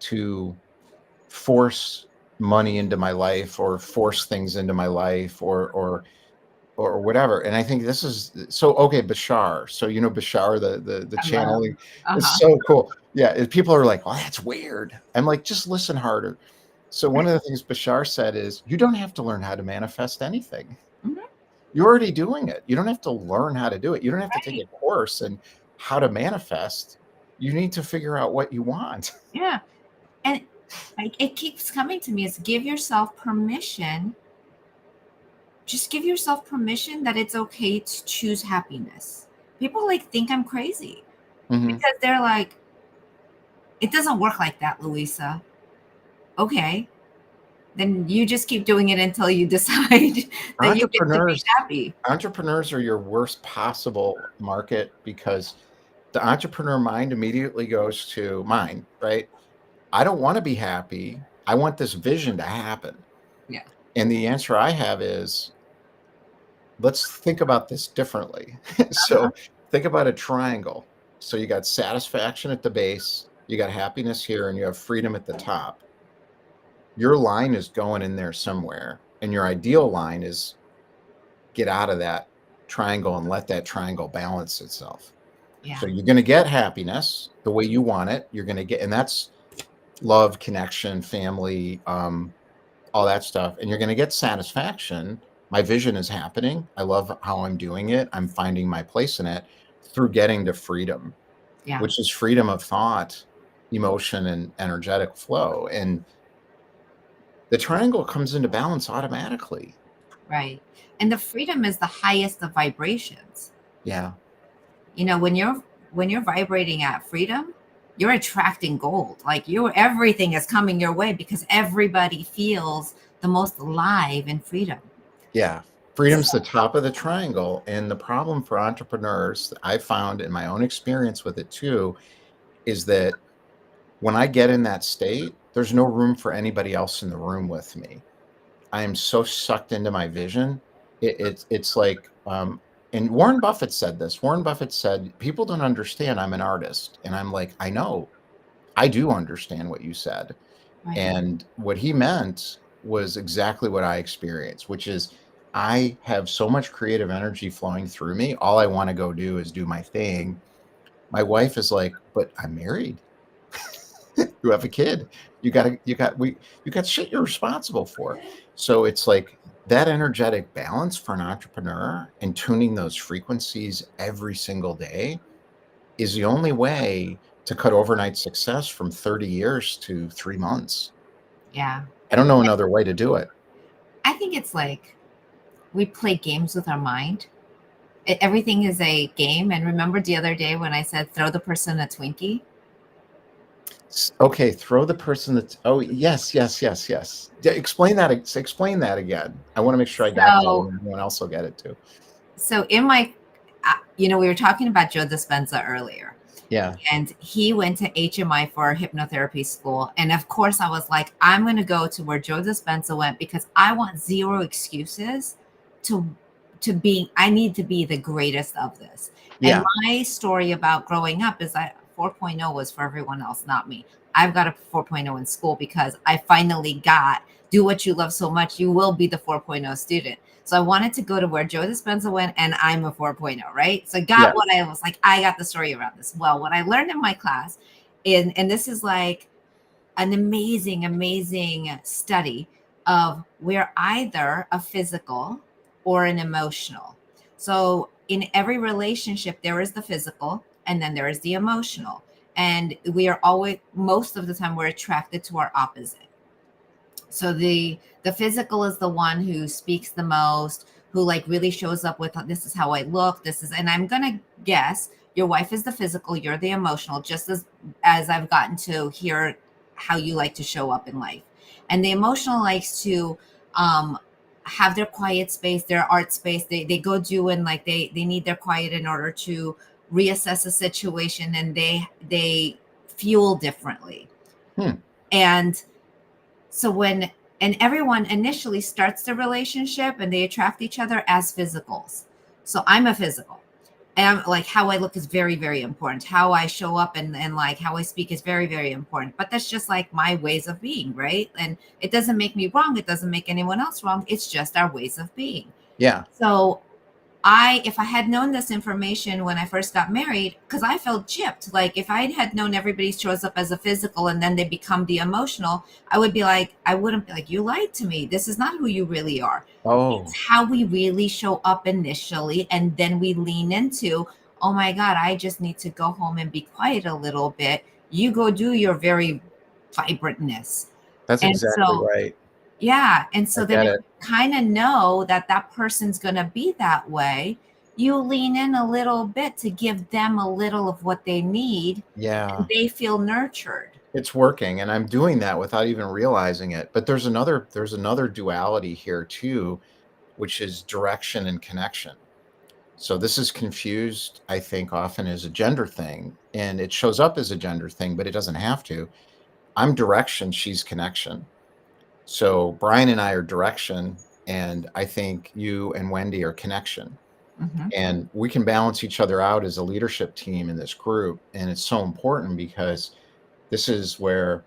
Speaker 1: to force money into my life or force things into my life or whatever. And I think this is so okay. Bashar. So you know Bashar, the channeling is so cool. Yeah, people are like, "Oh, that's weird." I'm like, just listen harder. So one of the things Bashar said is, you don't have to learn how to manifest anything.
Speaker 2: Mm-hmm.
Speaker 1: You're already doing it. You don't have to learn how to do it. You don't have to take a course in how to manifest. You need to figure out what you want.
Speaker 2: Yeah. And it keeps coming to me is give yourself permission. Just give yourself permission that it's okay to choose happiness. People like think I'm crazy because they're like, it doesn't work like that, Louisa. Okay. Then you just keep doing it until you decide that you get to be happy.
Speaker 1: Entrepreneurs are your worst possible market because the entrepreneur mind immediately goes to mine, right? I don't want to be happy. I want this vision to happen.
Speaker 2: Yeah.
Speaker 1: And the answer I have is, let's think about this differently. So think about a triangle. So you got satisfaction at the base, you got happiness here, and you have freedom at the top. Your line is going in there somewhere. And your ideal line is get out of that triangle and let that triangle balance itself.
Speaker 2: Yeah.
Speaker 1: So you're going to get happiness the way you want it. You're going to get, and that's love, connection, family, all that stuff. And you're going to get satisfaction. My vision is happening. I love how I'm doing it. I'm finding my place in it through getting to freedom,
Speaker 2: Yeah.
Speaker 1: which is freedom of thought, emotion, and energetic flow. And the triangle comes into balance automatically.
Speaker 2: Right. And the freedom is the highest of vibrations.
Speaker 1: Yeah.
Speaker 2: You know, when you're vibrating at freedom, you're attracting gold. Like you everything is coming your way because everybody feels the most alive in freedom.
Speaker 1: Yeah. Freedom's the top of the triangle. And the problem for entrepreneurs, that I found in my own experience with it too, is that when I get in that state, there's no room for anybody else in the room with me. I am so sucked into my vision. It's like, and Warren Buffett said this. Warren Buffett said, "People don't understand I'm an artist," and I'm like, I know, I do understand what you said.
Speaker 2: Right.
Speaker 1: And what he meant was exactly what I experienced, which is I have so much creative energy flowing through me. All I want to go do is do my thing. My wife is like, "But I'm married. You have a kid. You got shit you're responsible for." So it's like that energetic balance for an entrepreneur and tuning those frequencies every single day is the only way to cut overnight success from 30 years to 3 months.
Speaker 2: Yeah.
Speaker 1: I don't know another way to do it.
Speaker 2: I think it's like we play games with our mind. Everything is a game. And remember the other day when I said throw the person a Twinkie?
Speaker 1: Okay, throw the person that's, oh, yes, yes, yes, yes. Explain that again. I want to make sure I got that
Speaker 2: So
Speaker 1: and everyone else will get it too.
Speaker 2: so in my you know, we were talking about Joe Dispenza earlier,
Speaker 1: Yeah.
Speaker 2: and he went to HMI for hypnotherapy school. And of course, I was like, I'm going to go to where Joe Dispenza went because I want zero excuses to I need to be the greatest of this. And
Speaker 1: Yeah.
Speaker 2: my story about growing up is that 4.0 was for everyone else, not me. I've got a 4.0 in school because I finally got do what you love so much, you will be the 4.0 student. So I wanted to go to where Joe Dispenza went, and I'm a 4.0, right? So I got
Speaker 1: Yeah.
Speaker 2: what I was like, I got the story around this. Well, what I learned in my class, and this is like an amazing, amazing study of we're either a physical or an emotional. So in every relationship, there is the physical and then there is the emotional. And we are always, most of the time, we're attracted to our opposite. So the physical is the one who speaks the most, who like really shows up with this is how I look, this is, and I'm gonna guess your wife is the physical, you're the emotional, just as I've gotten to hear how you like to show up in life. And the emotional likes to um have their quiet space, their art space. They go do and like they need their quiet in order to reassess a situation, and they fuel differently.
Speaker 1: Hmm.
Speaker 2: And so when and everyone initially starts the relationship and they attract each other as physicals. So I'm a physical. And I'm like how I look is very, very important. How I show up and like how I speak is very, very important. But that's just like my ways of being, right? And it doesn't make me wrong. It doesn't make anyone else wrong. It's just our ways of being.
Speaker 1: Yeah.
Speaker 2: So if I had known this information when I first got married, because I felt gypped. Like if I had known everybody shows up as a physical and then they become the emotional, I would be like, I wouldn't be like, you lied to me. This is not who you really are. It's
Speaker 1: Oh,
Speaker 2: how we really show up initially. And then we lean into, oh my God, I just need to go home and be quiet a little bit. You go do your very vibrantness.
Speaker 1: that's
Speaker 2: And
Speaker 1: exactly
Speaker 2: so
Speaker 1: right.
Speaker 2: yeah, and
Speaker 1: I
Speaker 2: so then
Speaker 1: get
Speaker 2: if
Speaker 1: it.
Speaker 2: you kind of know that that person's going to be that way, you lean in a little bit to give them a little of what they need, and
Speaker 1: Yeah.
Speaker 2: they feel nurtured.
Speaker 1: It's working, and I'm doing that without even realizing it. But there's another duality here too, which is direction and connection. So this is confused, I think, often as a gender thing, and it shows up as a gender thing, but it doesn't have to. I'm direction, she's connection. So Brian and I are direction, and I think you and Wendy are connection.
Speaker 2: Hmm.
Speaker 1: And we can balance each other out as a leadership team in this group. And it's so important because this is where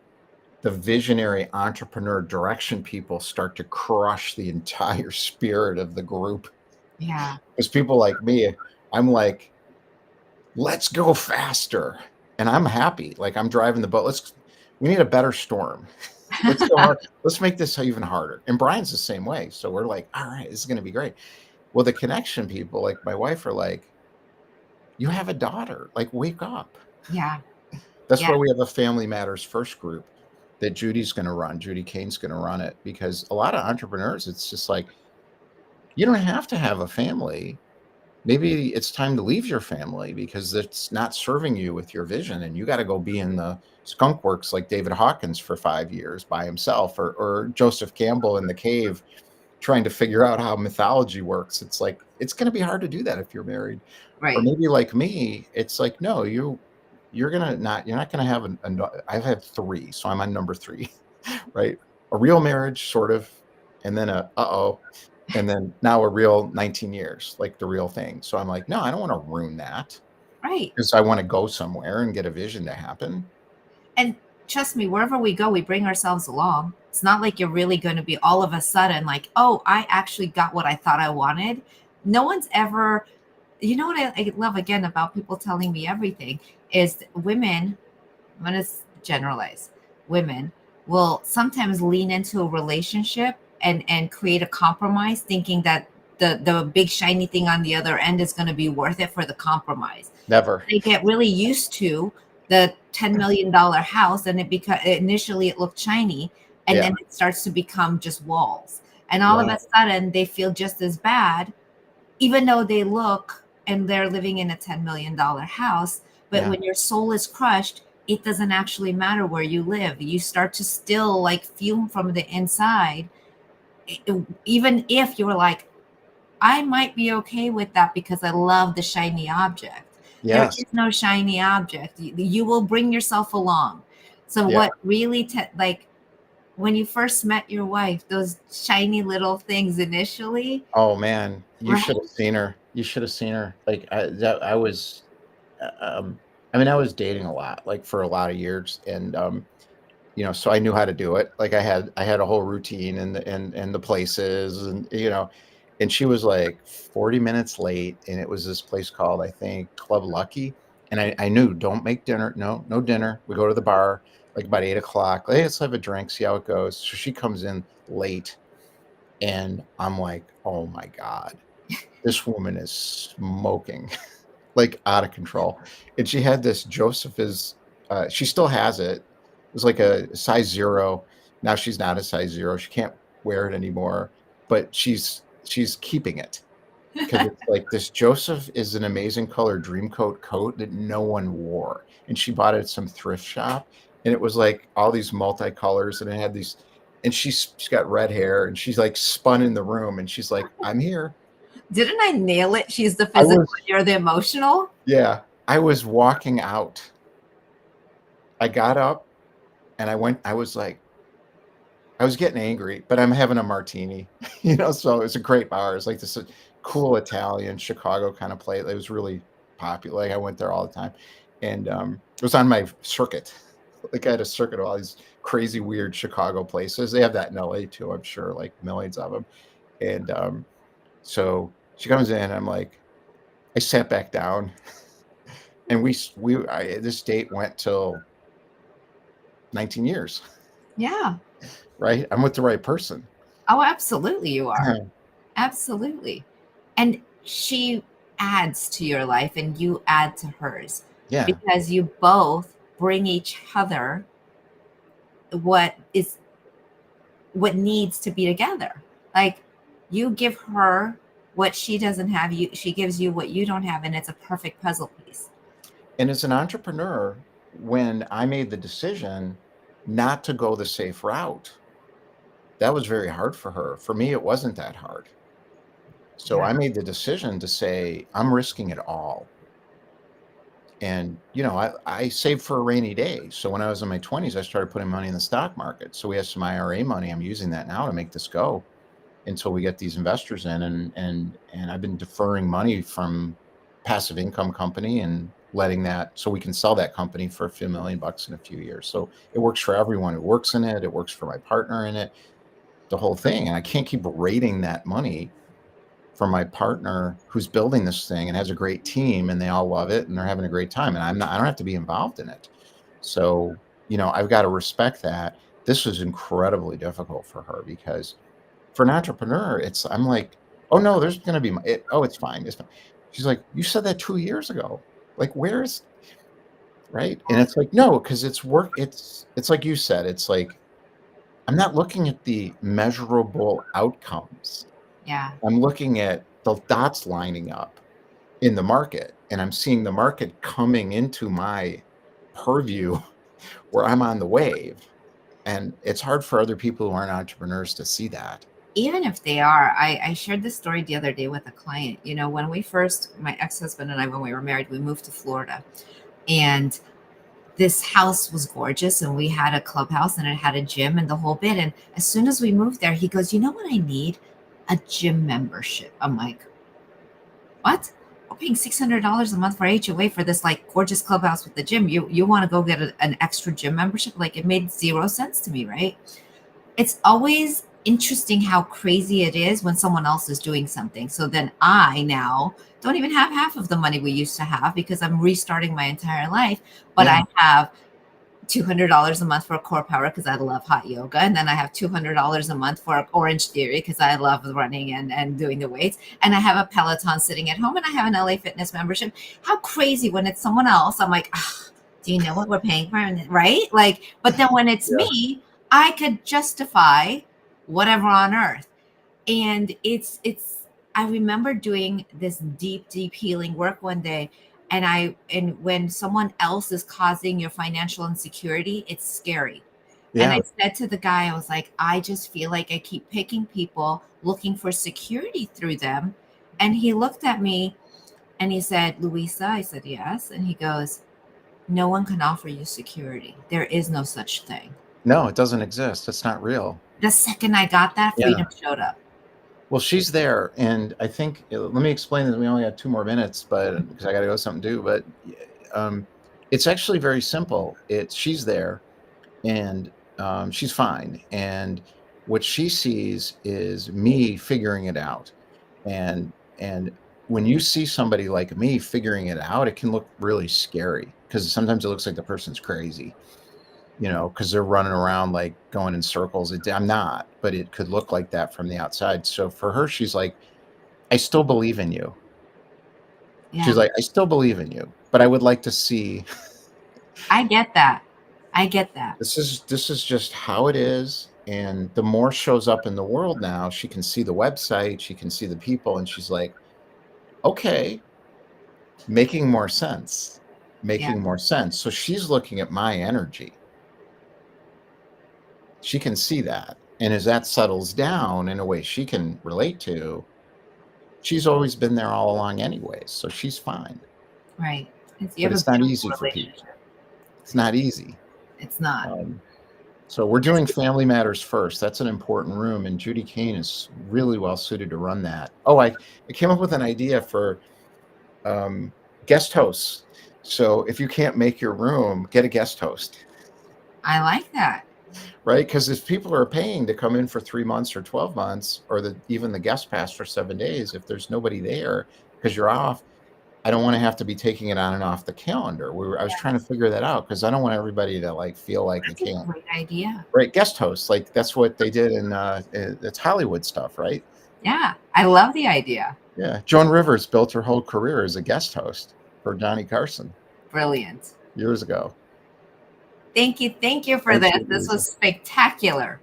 Speaker 1: the visionary entrepreneur direction people start to crush the entire spirit of the group.
Speaker 2: Yeah.
Speaker 1: Because people like me, I'm like, let's go faster. And I'm happy. Like I'm driving the boat. We need a better storm. Let's go hard. Let's make this even harder. And Brian's the same way. So we're like, all right, this is going to be great. Well, the connection people, like my wife, are like, you have a daughter. Like, wake up.
Speaker 2: Yeah.
Speaker 1: That's
Speaker 2: Yeah.
Speaker 1: why we have a Family Matters First group that Judy's going to run. Judy Kane's going to run it because a lot of entrepreneurs, it's just like, you don't have to have a family. Maybe it's time to leave your family because it's not serving you with your vision and you got to go be in the skunk works like David Hawkins for 5 years by himself, or Joseph Campbell in the cave trying to figure out how mythology works. It's like, it's going to be hard to do that if you're married. Or
Speaker 2: Right.
Speaker 1: maybe like me, it's like, no, you're not going to have I've had three, so I'm on number three, right? A real marriage, sort of, and then and then now a real 19 years, like the real thing. So I'm like, no, I don't want to ruin that
Speaker 2: Right.
Speaker 1: because I want to go somewhere and get a vision to happen.
Speaker 2: And trust me, wherever we go, we bring ourselves along. It's not like you're really going to be all of a sudden like, oh, I actually got what I thought I wanted. No one's ever, you know what I love again about people telling me everything is women, I'm going to generalize, women will sometimes lean into a relationship and create a compromise thinking that the big shiny thing on the other end is going to be worth it for the compromise.
Speaker 1: Never.
Speaker 2: They get really used to the $10 million house and it because initially it looked shiny and
Speaker 1: Yeah.
Speaker 2: then it starts to become just walls and all of
Speaker 1: Yeah.
Speaker 2: a sudden they feel just as bad even though they look and they're living in a $10 million house. But
Speaker 1: Yeah.
Speaker 2: when your soul is crushed, it doesn't actually matter where you live. You start to still like fume from the inside. Even if you're like, I might be okay with that because I love the shiny object. There
Speaker 1: Yes.
Speaker 2: is no shiny object. You will bring yourself along. So
Speaker 1: Yeah.
Speaker 2: what really like when you first met your wife, those shiny little things initially,
Speaker 1: Oh man, you
Speaker 2: right?
Speaker 1: should have seen her. You should have seen her. Like I was, I mean, I was dating a lot, like for a lot of years, and so I knew how to do it. Like I had a whole routine and the places and she was like 40 minutes late and it was this place called, I think, Club Lucky. And I knew, don't make dinner. No dinner. We go to the bar like about 8 o'clock. Hey, let's have a drink, see how it goes. So she comes in late and I'm like, oh my God, this woman is smoking like out of control. And she had this Joseph is she still has it. It was like a size zero. Now she's not a size zero. She can't wear it anymore, but she's keeping it because it's like this Joseph is an amazing color Dreamcoat coat that no one wore. And she bought it at some thrift shop and it was like all these multicolors and it had these and she's got red hair and she's like spun in the room and she's like, I'm here.
Speaker 2: Didn't I nail it? She's the
Speaker 1: I
Speaker 2: physical
Speaker 1: was
Speaker 2: and you're the emotional.
Speaker 1: Yeah, I was walking out. I got up and I was like, I was getting angry, but I'm having a martini, so it was a great bar. It's like this cool Italian Chicago kind of place. It was really popular. Like I went there all the time. And it was on my circuit. Like I had a circuit of all these crazy, weird Chicago places. They have that in LA too, I'm sure, like millions of them. And so she comes in, I'm like, I sat back down and this date went till 19 years,
Speaker 2: Yeah.
Speaker 1: right? I'm with the right person.
Speaker 2: Oh, absolutely you are. Absolutely. And she adds to your life and you add to hers
Speaker 1: Yeah.
Speaker 2: because you both bring each other what is what needs to be together. Like you give her what she doesn't have, she gives you what you don't have and it's a perfect puzzle piece.
Speaker 1: And as an entrepreneur, when I made the decision not to go the safe route, that was very hard for her. For me, it wasn't that hard. So
Speaker 2: Yeah.
Speaker 1: I made the decision to say, I'm risking it all. And, I saved for a rainy day. So when I was in my 20s, I started putting money in the stock market. So we have some IRA money. I'm using that now to make this go until we get these investors in. And I've been deferring money from passive income company and letting that so we can sell that company for a few $1 million in a few years. So it works for everyone who works in it. It works for my partner in it, the whole thing. And I can't keep raiding that money from my partner who's building this thing and has a great team and they all love it and they're having a great time, and I don't have to be involved in it. So, I've got to respect that. This was incredibly difficult for her because for an entrepreneur, I'm like, "Oh no, there's going to be it's fine. It's fine." She's like, "You said that 2 years ago. Like, where's right?" And it's like, "No, because it's work. It's like you said. It's like I'm not looking at the measurable outcomes.
Speaker 2: Yeah.
Speaker 1: I'm looking at the dots lining up in the market, and I'm seeing the market coming into my purview where I'm on the wave. And it's hard for other people who aren't entrepreneurs to see that.
Speaker 2: Even if they are, I shared this story the other day with a client. When we first, my ex-husband and I, when we were married, we moved to Florida, and this house was gorgeous, and we had a clubhouse and it had a gym and the whole bit. And as soon as we moved there, he goes, "You know what I need? A gym membership." I'm like, "What? We're paying $600 a month for HOA for this like gorgeous clubhouse with the gym. You want to go get an extra gym membership?" Like, it made zero sense to me, right? It's always interesting how crazy it is when someone else is doing something. So then I now don't even have half of the money we used to have because I'm restarting my entire life. But
Speaker 1: Yeah.
Speaker 2: I have $200 a month for core power because I love hot yoga. And then I have $200 a month for Orange Theory because I love running and doing the weights. And I have a Peloton sitting at home, and I have an LA Fitness membership. How crazy when it's someone else. I'm like, "Ah, do you know what we're paying for?" Right? Like, but then when it's
Speaker 1: Yeah.
Speaker 2: me, I could justify whatever on earth. And it's I remember doing this deep healing work one day, and when someone else is causing your financial insecurity, it's scary. And I
Speaker 1: Yeah.
Speaker 2: said to the guy, I was like, "I just feel like I keep picking people, looking for security through them." And he looked at me and he said, "Louisa." I said, "Yes." And he goes, "No one can offer you security. There is no such thing."
Speaker 1: No, it doesn't exist. It's not real.
Speaker 2: The second I got that,
Speaker 1: Yeah.
Speaker 2: freedom showed up.
Speaker 1: Well, she's there, and I think let me explain that we only have 2 more minutes, but because I gotta go something to do, but, um, it's actually very simple. She's there, and, she's fine, and what she sees is me figuring it out, and when you see somebody like me figuring it out, it can look really scary because sometimes it looks like the person's crazy, because they're running around like going in circles. I'm not, but it could look like that from the outside. So for her, she's like, I still believe in you. She's
Speaker 2: Yeah,
Speaker 1: like, I still believe in you, but I would like to see
Speaker 2: I get that. I get that.
Speaker 1: this is just how it is. And the more shows up in the world now, she can see the website, she can see the people, and she's like, okay, making more sense,
Speaker 2: Yeah,
Speaker 1: making more sense. So she's looking at my energy. She can see that. And as that settles down in a way she can relate to, she's always been there all along anyways, so she's fine.
Speaker 2: right. You
Speaker 1: But
Speaker 2: have a
Speaker 1: it's not
Speaker 2: beautiful
Speaker 1: easy for people.
Speaker 2: relationship.
Speaker 1: It's not easy.
Speaker 2: It's not.
Speaker 1: Um, so we're doing Family Matters First. That's an important room, and Judy Kane is really well suited to run that. Oh, I came up with an idea for um, guest hosts. So if you can't make your room, get a guest host,
Speaker 2: I like that.
Speaker 1: right? Because if people are paying to come in for 3 months or 12 months, or even the guest pass for 7 days, if there's nobody there because you're off, I don't want to have to be taking it on and off the calendar. I was trying to figure that out because I don't want everybody to like feel like they
Speaker 2: That's a
Speaker 1: can't.
Speaker 2: great idea.
Speaker 1: Right, guest hosts, like that's what they did it's Hollywood stuff, right?
Speaker 2: Yeah, I love the idea.
Speaker 1: Yeah, Joan Rivers built her whole career as a guest host for Johnny Carson
Speaker 2: Brilliant.
Speaker 1: years ago.
Speaker 2: Thank you. Thank you for
Speaker 1: Thanks,
Speaker 2: this. This
Speaker 1: Lisa.
Speaker 2: was spectacular.